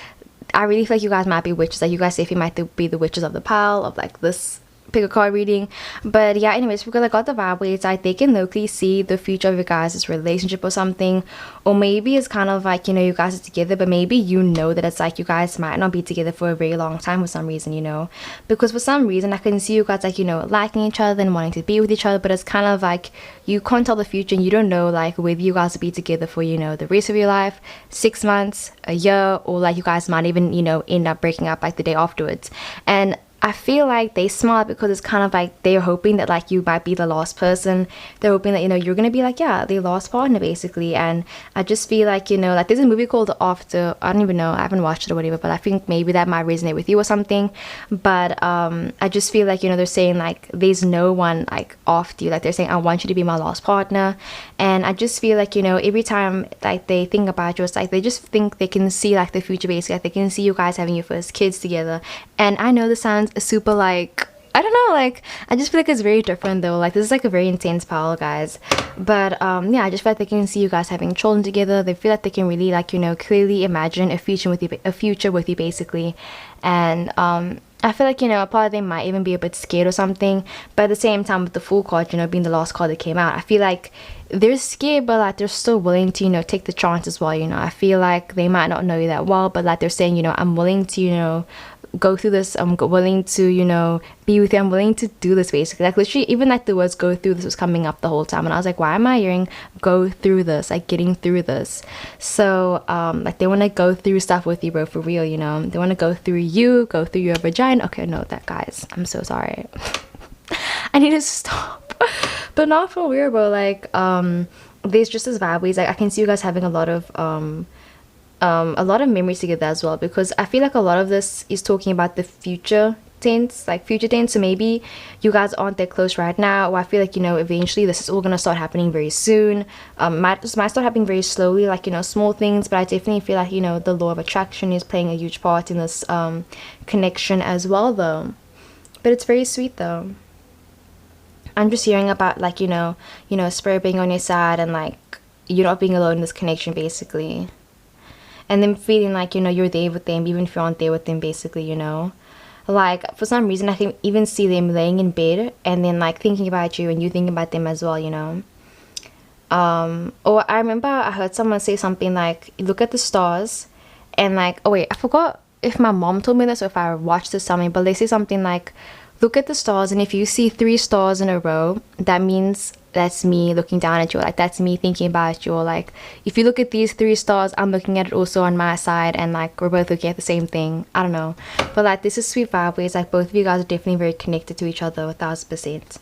I really feel like you guys might be witches. Like, you guys definitely might be the witches of the pile of like this pick a card reading. But yeah, anyways, because I got the vibe where it's like they can locally see the future of your guys' relationship or something. Or maybe it's kind of like, you know, you guys are together, but maybe you know that it's like you guys might not be together for a very long time for some reason, you know. Because for some reason I can see you guys like, you know, liking each other and wanting to be with each other, but it's kind of like you can't tell the future and you don't know like whether you guys will be together for, you know, the rest of your life, 6 months, a year, or like you guys might even, you know, end up breaking up like the day afterwards. And I feel like they smile because it's kind of like they're hoping that like you might be the last person. They're hoping that, you know, you're gonna be like, yeah, the last partner basically. And I just feel like, you know, like there's a movie called The After. I don't even know, I haven't watched it or whatever, but I think maybe that might resonate with you or something. But I just feel like, you know, they're saying like there's no one like after you. Like they're saying, I want you to be my last partner. And I just feel like, you know, every time like they think about you, it's like they just think they can see like the future basically. Like they can see you guys having your first kids together. And I know this sounds super like, I don't know, like I just feel like it's very different though. Like this is like a very intense pile, guys. But yeah, I just feel like they can see you guys having children together. They feel like they can really like, you know, clearly imagine a future with you basically. And I feel like, you know, part of them might even be a bit scared or something. But at the same time, with the Fool card, you know, being the last card that came out, I feel like they're scared, but like they're still willing to, you know, take the chance as well. You know, I feel like they might not know you that well, but like they're saying, you know, I'm willing to, you know, go through this. I'm willing to, you know, be with you. I'm willing to do this basically. Like literally, even like the words "go through this" was coming up the whole time, and I was like, why am I hearing "go through this"? Like getting through this. So like they want to go through stuff with you, bro, for real. You know, they want to go through you, go through your vagina. Okay, no, that guys, I'm so sorry. I need to stop. But not for real, bro. Like there's just this vibe where it's like I can see you guys having a lot of memories together as well, because I feel like a lot of this is talking about the future tense, like future tense. So maybe you guys aren't that close right now, or I feel like, you know, eventually this is all gonna start happening very soon. Might start happening very slowly, like, you know, small things, but I definitely feel like, you know, the law of attraction is playing a huge part in this connection as well though. But it's very sweet though. I'm just hearing about like, you know, Spirit being on your side and like you're not being alone in this connection basically. And then feeling like, you know, you're there with them even if you aren't there with them basically, you know. Like for some reason I can even see them laying in bed and then like thinking about you and you thinking about them as well, you know. Or I remember I heard someone say something like, look at the stars, and like, oh wait, I forgot if my mom told me this or if I watched this something, but they say something like, look at the stars, and if you see 3 stars in a row, that means that's me looking down at you, like that's me thinking about you. Or like if you look at these 3 stars, I'm looking at it also on my side, and like we're both looking at the same thing. I don't know, but like this is sweet vibe where it's like both of you guys are definitely very connected to each other 1000%.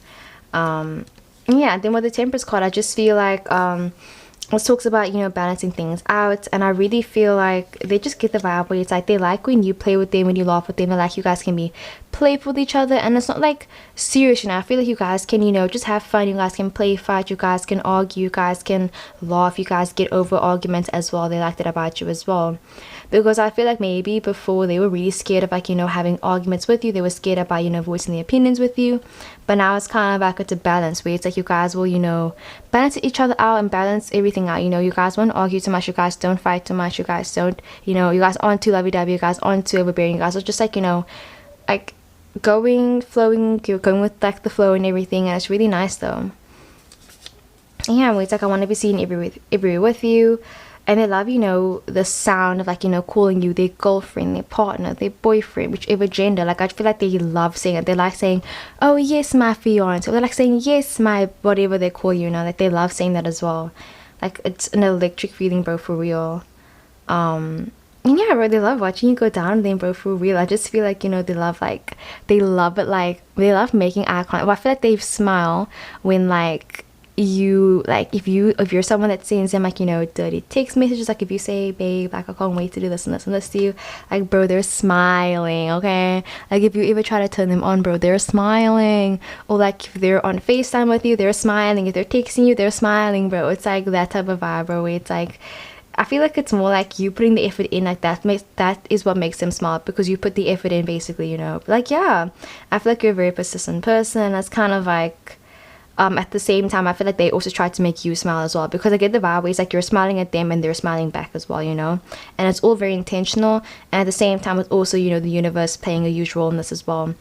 Yeah, then with the Temperance card, I just feel like it talks about, you know, balancing things out, and I really feel like they just get the vibe where it's like they like when you play with them, when you laugh with them, and like you guys can be playful with each other, and it's not like serious, you know. I feel like you guys can, you know, just have fun. You guys can play fight, you guys can argue, you guys can laugh, you guys get over arguments as well. They like that about you as well. because I feel like maybe before they were really scared of like, you know, having arguments with you. They were scared about, you know, voicing their opinions with you. But now it's kind of like it's a balance where it's like you guys will, you know, balance each other out and balance everything out. You know, you guys won't argue too much, you guys don't fight too much, you guys don't, you know, you guys aren't too lovey-dovey, you guys aren't too overbearing, you guys are just like, you know, like flowing, you're going with like the flow and everything, and it's really nice though. Yeah, it's like I want to be seen everywhere with you. And they love, you know, the sound of like, you know, calling you their girlfriend, their partner, their boyfriend, whichever gender. Like I feel like they love saying it. They like saying, oh yes, my fiance, or they're like saying yes, my whatever they call you, you know, like they love saying that as well. Like it's an electric feeling, bro, for real. And yeah, bro, they love watching you go down on them, bro, for real. I just feel like, you know, they love it, like they love making eye contact. Well, I feel like they smile when like you, like if you're someone that sends them like, you know, dirty text messages, like if you say, babe, like I can't wait to do this and this and this to you, like bro, they're smiling. Okay, like if you ever try to turn them on, bro, they're smiling. Or like if they're on FaceTime with you, they're smiling. If they're texting you, they're smiling, bro. It's like that type of vibe, bro, where it's like I feel like it's more like you putting the effort in, like that is what makes them smile, because you put the effort in basically, you know. Like yeah, I feel like you're a very persistent person. That's kind of like at the same time I feel like they also try to make you smile as well, because I get the vibe where it's like you're smiling at them and they're smiling back as well, you know. And it's all very intentional, and at the same time it's also, you know, the universe playing a huge role in this as well.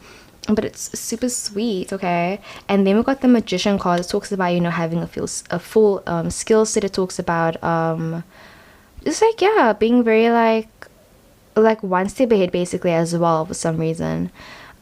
But it's super sweet. Okay, and then we got the Magician card. It talks about, you know, having a full skill set. It talks about it's like yeah, being very like one step ahead basically as well for some reason.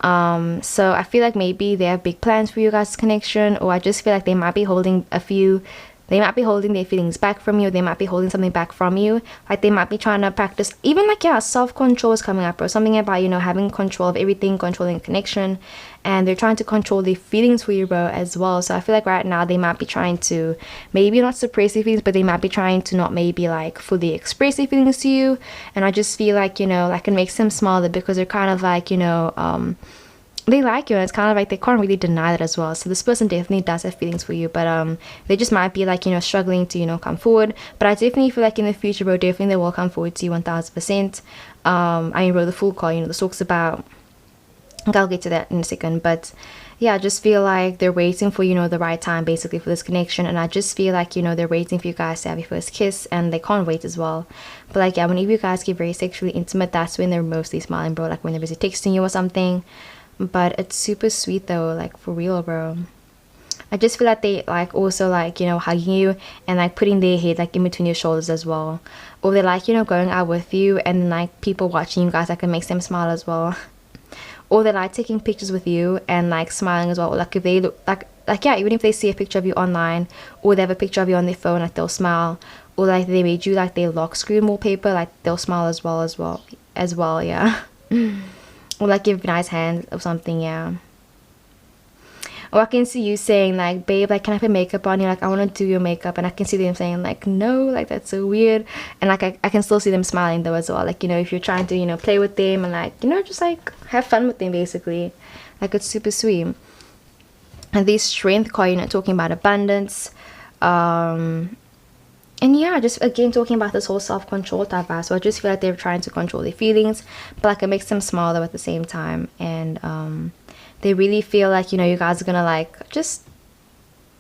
So I feel like maybe they have big plans for you guys' connection, or I just feel like they might be holding their feelings back from you, they might be holding something back from you. Like they might be trying to practice even like yeah, self-control is coming up, or something about, you know, having control of everything, controlling a connection, and they're trying to control their feelings for you, bro, as well. So I feel like right now they might be trying to maybe not suppress their feelings, but they might be trying to not maybe like fully express their feelings to you. And I just feel like, you know, like it makes them smile because they're kind of like, you know, they like you, and it's kind of like they can't really deny that as well. So this person definitely does have feelings for you, but they just might be like, you know, struggling to, you know, come forward. But I definitely feel like in the future, bro, definitely they will come forward to you 1000%. I mean, bro, the full card, you know, this talks about, I'll get to that in a second, but yeah, I just feel like they're waiting for, you know, the right time basically for this connection. And I just feel like, you know, they're waiting for you guys to have your first kiss, and they can't wait as well. But like yeah, whenever you guys get very sexually intimate, that's when they're mostly smiling, bro, like when they're busy texting you or something. But it's super sweet though, like for real, bro. I just feel like they like also like, you know, hugging you and like putting their head like in between your shoulders as well. Or they like, you know, going out with you and like people watching you guys, like it makes them smile as well. Or they like taking pictures with you and like smiling as well. Or like if they look like yeah, even if they see a picture of you online, or they have a picture of you on their phone, like they'll smile. Or like they made you like their lock screen wallpaper, like they'll smile as well, yeah. Or like give a nice hand or something, yeah. Or I can see you saying like, babe, like can I put makeup on you, like I want to do your makeup, and I can see them saying like no, like that's so weird. And like I can still see them smiling though as well, like, you know, if you're trying to, you know, play with them and like, you know, just like have fun with them basically. Like it's super sweet. And this Strength card, you know, talking about abundance, and yeah, just again talking about this whole self-control type vibe. So I just feel like they're trying to control their feelings, but like it makes them smile though at the same time. And they really feel like, you know, you guys are gonna like just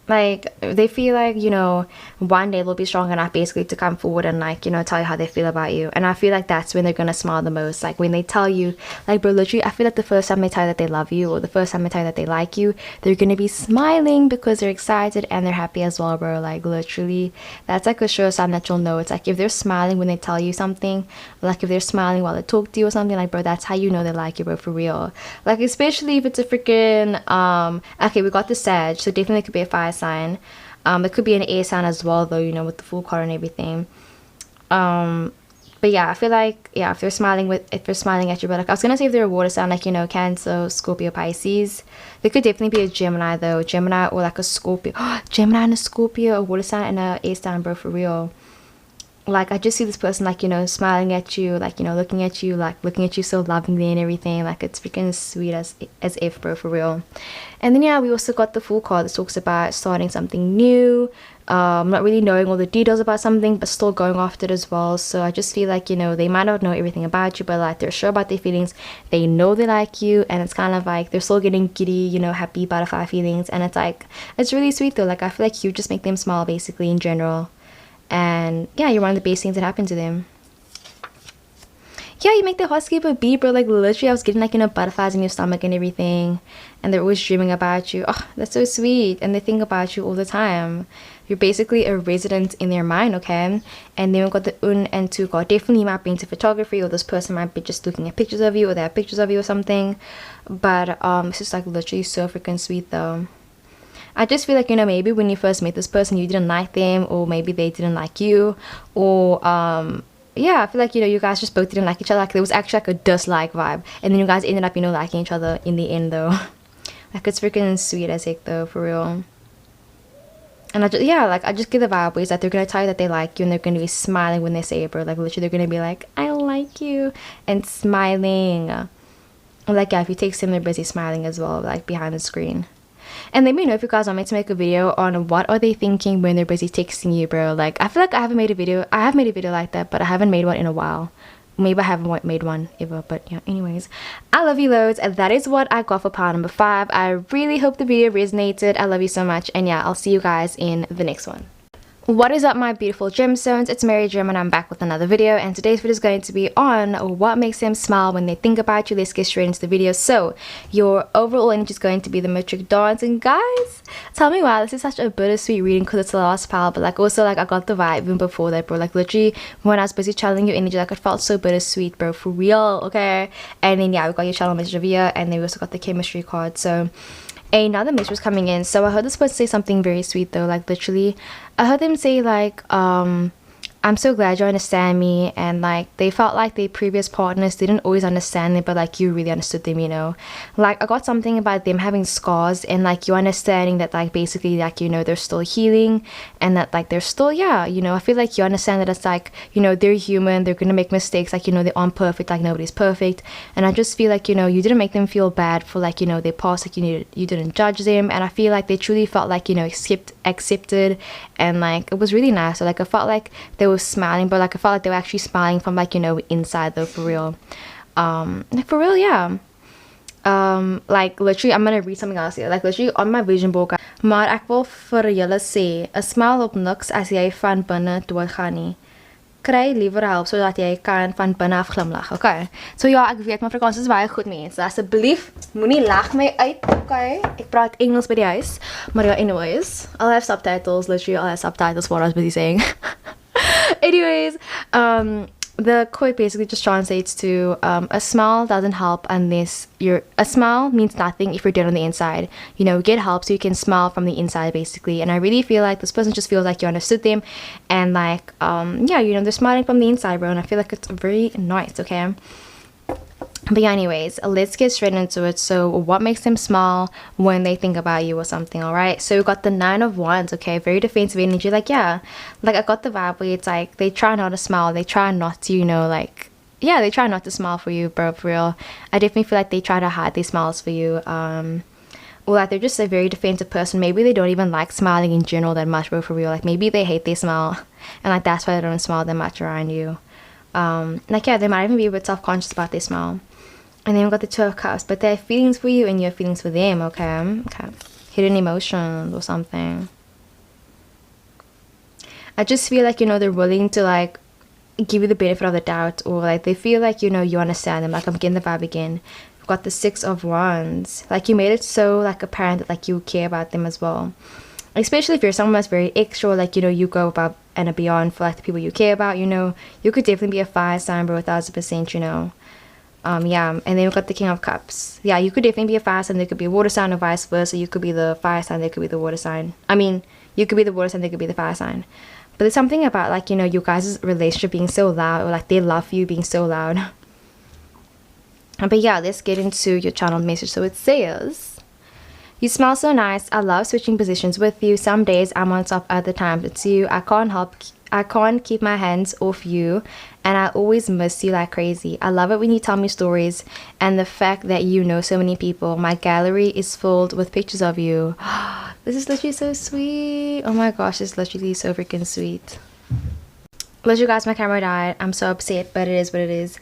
like they feel like, you know, one day they'll be strong enough basically to come forward and like, you know, tell you how they feel about you. And I feel like that's when they're gonna smile the most, like when they tell you, like bro, literally I feel like the first time they tell you that they love you, or the first time they tell you that they like you, they're gonna be smiling because they're excited and they're happy as well, bro. Like literally that's like a sure sign that you'll know. It's like if they're smiling when they tell you something, like if they're smiling while they talk to you or something, like bro, that's how you know they like you, bro, for real. Like especially if it's a freaking okay, we got the Sag, so definitely could be a fire sign. It could be an air sign as well though, you know, with the full card and everything. But yeah, I feel like yeah, if they're smiling at you, but like I was gonna say if they're a water sign, like, you know, Cancer, Scorpio, Pisces. They could definitely be a Gemini though, Gemini or like a Scorpio. Gemini and a Scorpio, a water sign and a air sign, bro, for real. Like I just see this person like, you know, smiling at you, like, you know, looking at you so lovingly and everything. Like it's freaking sweet as if, bro, for real. And then yeah, we also got the full card that talks about starting something new, not really knowing all the details about something but still going after it as well. So I just feel like, you know, they might not know everything about you, but like they're sure about their feelings, they know they like you, and it's kind of like they're still getting giddy, you know, happy butterfly feelings. And it's like, it's really sweet though. Like I feel like you just make them smile basically in general, and yeah, you're one of the best things that happened to them. Yeah, you make the heart skip a beat, bro. Like literally I was getting like, you know, butterflies in your stomach and everything, and they're always dreaming about you. Oh, that's so sweet. And they think about you all the time. You're basically a resident in their mind, okay? And then we've got the un and two card. Definitely you might be into photography, or this person might be just looking at pictures of you, or they have pictures of you or something. But it's just like literally so freaking sweet though. I just feel like, you know, maybe when you first met this person you didn't like them, or maybe they didn't like you, or yeah, I feel like, you know, you guys just both didn't like each other. Like there was actually like a dislike vibe, and then you guys ended up, you know, liking each other in the end though. Like it's freaking sweet as heck though, for real. And I just, yeah, like I just get the vibe where it's like they're gonna tell you that they like you, and they're gonna be smiling when they say it, bro. Like literally they're gonna be like, I like you, and smiling. Like yeah, if you text them, they're busy smiling as well, like behind the screen. And let me know if you guys want me to make a video on what are they thinking when they're busy texting you, bro. Like I feel like I have made a video like that, but I haven't made one in a while. Maybe I haven't made one ever, but yeah, anyways, I love you loads, and that is what I got for part number 5. I really hope the video resonated. I love you so much, and yeah, I'll see you guys in the next one. What is up, my beautiful gemstones? It's Mary Gem, and I'm back with another video, and today's video is going to be on what makes them smile when they think about you. Let's get straight into the video. So your overall energy is going to be the metric dance, and guys, tell me why this is such a bittersweet reading, because it's the last pile, but like also like I got the vibe even before that, bro. Like literally when I was busy channeling your energy, like it felt so bittersweet, bro, for real. Okay, and then yeah, we got your channel message over here, and then we also got the chemistry card. So another message was coming in. So I heard this person say something very sweet though. Like literally I heard them say like I'm so glad you understand me, and like they felt like their previous partners didn't always understand them, but like you really understood them, you know. Like I got something about them having scars, and like you understanding that like basically like, you know, they're still healing, and that like they're still, yeah, you know, I feel like you understand that it's like, you know, they're human, they're gonna make mistakes, like, you know, they aren't perfect, like nobody's perfect. And I just feel like, you know, you didn't make them feel bad for like, you know, their past, like you didn't judge them, and I feel like they truly felt like, you know, accepted, and like it was really nice. So like I felt like they were smiling, but like I felt like they were actually smiling from like, you know, inside though, for real. Like for real, yeah. Like literally I'm gonna read something else here. Like literally on my vision board, maar ek wil vir julle sê 'n smile op niks as jy van binne doodgaan nie. Kry liewer help sodat jy kan van binne af glimlag. Okay, so ja, ek weet my Afrikaans is baie goed, mense. Asseblief moenie lag my uit. Okay, ek praat Engels by die huis, maar ja, anyways, I'll have subtitles. Literally I'll have subtitles for what I was busy saying. Anyways, the quote basically just translates to a smile doesn't help unless a smile means nothing if you're dead on the inside. You know, get help so you can smile from the inside basically. And I really feel like this person just feels like you understood them, and like yeah, you know, they're smiling from the inside, bro, and I feel like it's very nice. Okay, but yeah, anyways, let's get straight into it. So what makes them smile when they think about you or something? All right, so we got the 9 of Wands. Okay, very defensive energy. Like yeah, like I got the vibe where it's like they try not to smile, they try not to, you know, like yeah, they try not to smile for you, bro, for real. I definitely feel like they try to hide their smiles for you, or like they're just a very defensive person. Maybe they don't even like smiling in general that much, bro, for real. Like maybe they hate their smile, and like that's why they don't smile that much around you. Like yeah, they might even be a bit self-conscious about their smile. And then we've got the 2 of Cups, but they have feelings for you and you have feelings for them. Okay, hidden emotions or something. I just feel like, you know, they're willing to like give you the benefit of the doubt, or like they feel like, you know, you understand them. Like I'm getting the vibe again. We've got the 6 of Wands. Like you made it so like apparent that like you care about them as well, especially if you're someone that's very extra, like, you know, you go above and beyond for like the people you care about. You know, you could definitely be a fire sign, bro, 1000%, you know. Yeah, and then we've got the King of Cups. Yeah, you could definitely be a fire sign, there could be a water sign, or vice versa. You could be the fire sign, there could be the water sign. I mean, you could be the water sign, there could be the fire sign. But there's something about like, you know, you guys' relationship being so loud, or like their love for you being so loud. But yeah, let's get into your channel message. So it says, you smell so nice. I love switching positions with you. Some days I'm on top, other times it's you. I can't keep my hands off you, and I always miss you like crazy. I love it when you tell me stories, and the fact that you know so many people. My gallery is filled with pictures of you. This is literally so sweet. Oh my gosh, it's literally so freaking sweet. Literally guys, my camera died. I'm so upset, but it is what it is.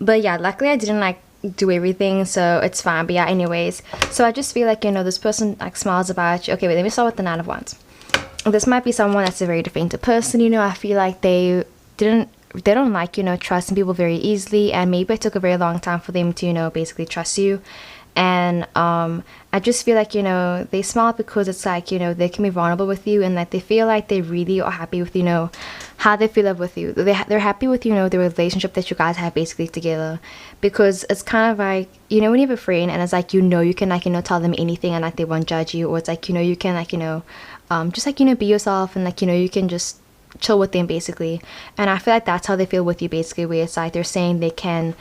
But yeah, luckily I didn't like do everything, so it's fine. But yeah, anyways, so I just feel like, you know, this person like smiles about you. Okay, wait, let me start with the Nine of Wands. This might be someone that's a very defensive person, you know. I feel like they don't like, you know, trusting people very easily, and maybe it took a very long time for them to, you know, basically trust you. And I just feel like, you know, they smile because it's like, you know, they can be vulnerable with you, and like they feel like they really are happy with, you know, how they feel with you. They're happy with, you know, the relationship that you guys have basically together, because it's kind of like, you know, when you have a friend and it's like, you know, you can like, you know, tell them anything and like they won't judge you, or it's like, you know, you can like, you know, just like, you know, be yourself, and like, you know, you can just chill with them basically. And I feel like that's how they feel with you basically, where it's like they're saying they can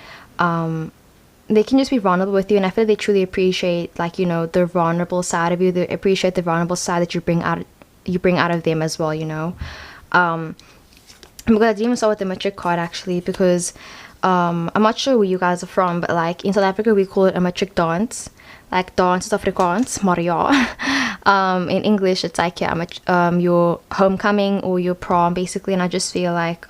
just be vulnerable with you, and I feel like they truly appreciate like, you know, the vulnerable side of you. They appreciate the vulnerable side that you bring out of them as well, you know. Because I didn't even start with the matric card actually, because I'm not sure where you guys are from, but like in South Africa we call it a matric dance, like dance is Afrikaans, Maria. In English it's like, yeah, your homecoming or your prom basically. And I just feel like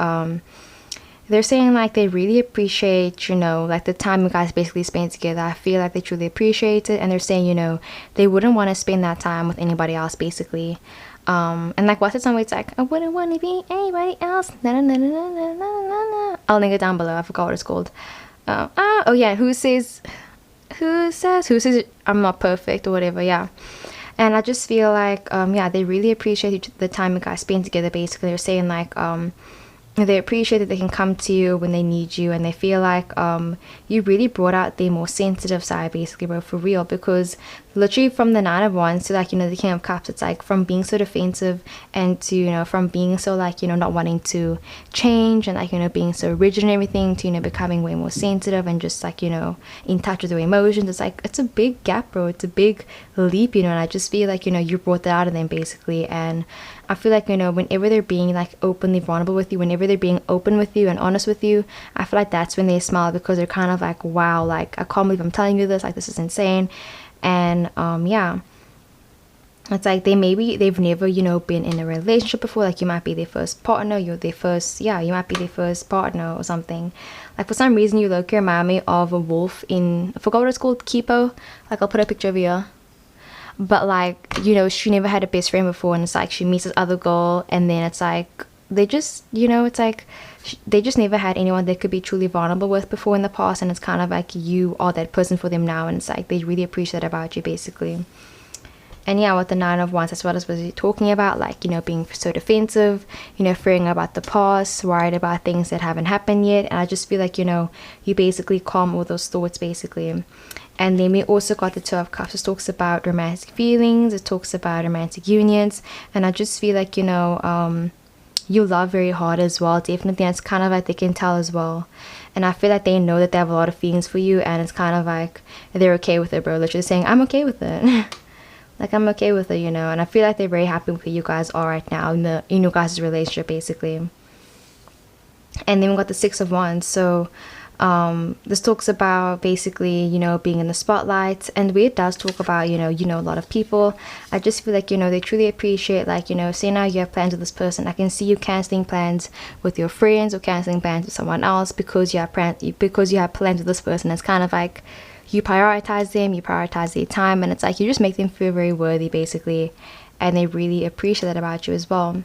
they're saying like they really appreciate, you know, like the time you guys basically spend together. I feel like they truly appreciate it, and they're saying, you know, they wouldn't want to spend that time with anybody else basically. And like what's the song where it's like, I wouldn't want to be anybody else, na na na na na na na na. I'll link it down below, I forgot what it's called. Oh yeah, who says I'm not perfect or whatever. Yeah. And I just feel like yeah, they really appreciate the time you guys spend together basically. They're saying like they appreciate that they can come to you when they need you, and they feel like you really brought out their more sensitive side basically, bro, for real. Because literally from the Nine of Wands to like, you know, the King of Cups, it's like from being so defensive and to, you know, from being so like, you know, not wanting to change and like, you know, being so rigid and everything, to, you know, becoming way more sensitive and just like, you know, in touch with your emotions. It's like, it's a big gap, bro. It's a big leap, you know. And I just feel like, you know, you brought that out of them basically. And I feel like, you know, whenever they're being like openly vulnerable with you, whenever they're being open with you and honest with you, I feel like that's when they smile, because they're kind of like, wow, like I can't believe I'm telling you this, like this is insane. And yeah, it's like they've never, you know, been in a relationship before. Like you might be their first partner, you might be their first partner or something. Like for some reason you look, remind me of a wolf in, I forgot what it's called, Kipo. Like I'll put a picture of here. But like, you know, she never had a best friend before, and it's like she meets this other girl, and then it's like they just, you know, it's like they just never had anyone they could be truly vulnerable with before in the past, and it's kind of like you are that person for them now, and it's like they really appreciate that about you basically. And yeah, with the Nine of Wands, that's what I was talking about, like, you know, being so defensive, you know, fearing about the past, worried about things that haven't happened yet. And I just feel like, you know, you basically calm all those thoughts basically. And then we also got the Two of Cups. It talks about romantic feelings, it talks about romantic unions, and I just feel like, you know, you love very hard as well, definitely. And it's kind of like they can tell as well, and I feel like they know that they have a lot of feelings for you, and it's kind of like they're okay with it, bro. Literally saying, I'm okay with it. Like I'm okay with it, you know. And I feel like they're very happy with who you guys are right now in your guys' relationship basically. And then we got the Six of Wands. So this talks about basically, you know, being in the spotlight, and where it does talk about, you know, a lot of people. I just feel like, you know, they truly appreciate, like, you know, say now you have plans with this person, I can see you canceling plans with your friends or canceling plans with someone else because you have plans with this person. It's kind of like you prioritize them, you prioritize their time, and it's like you just make them feel very worthy basically, and they really appreciate that about you as well.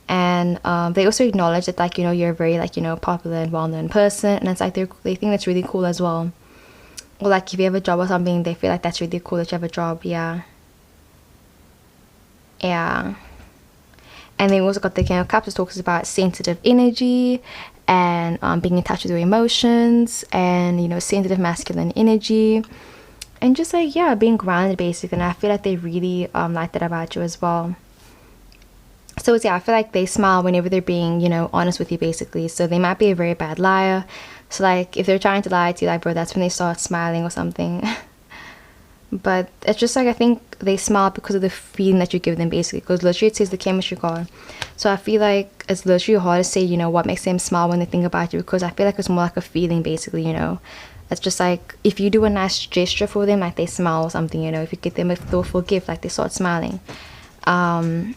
And they also acknowledge that, like, you know, you're a very, like, you know, popular and well-known person, and it's like they think that's really cool as well. Or like if you have a job or something, they feel like that's really cool that you have a job. Yeah. And then we also got the King of Cups. It talks about sensitive energy and being in touch with your emotions, and, you know, sensitive masculine energy, and just like, yeah, being grounded basically. And I feel like they really like that about you as well. So yeah, I feel like they smile whenever they're being, you know, honest with you basically. So they might be a very bad liar, so like if they're trying to lie to you, like, bro, that's when they start smiling or something. But it's just like, I think they smile because of the feeling that you give them basically, because literally it says the chemistry card. So I feel like it's literally hard to say, you know, what makes them smile when they think about you, because I feel like it's more like a feeling basically, you know. It's just like if you do a nice gesture for them, like they smile or something, you know, if you get them a thoughtful gift, like they start smiling. And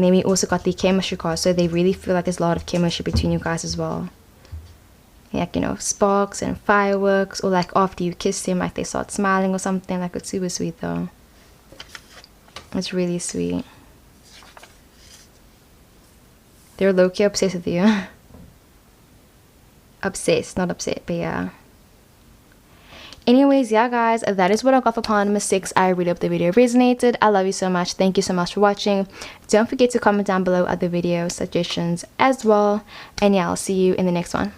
then we also got the chemistry card, so they really feel like there's a lot of chemistry between you guys as well. Like, you know, sparks and fireworks, or like after you kiss them, like they start smiling or something. Like, it's super sweet though. It's really sweet. They're low-key obsessed with you. Obsessed, not upset, but yeah. Anyways, yeah guys, that is what I got for pile number 6. I really hope the video resonated. I love you so much. Thank you so much for watching. Don't forget to comment down below other video suggestions as well. And yeah, I'll see you in the next one.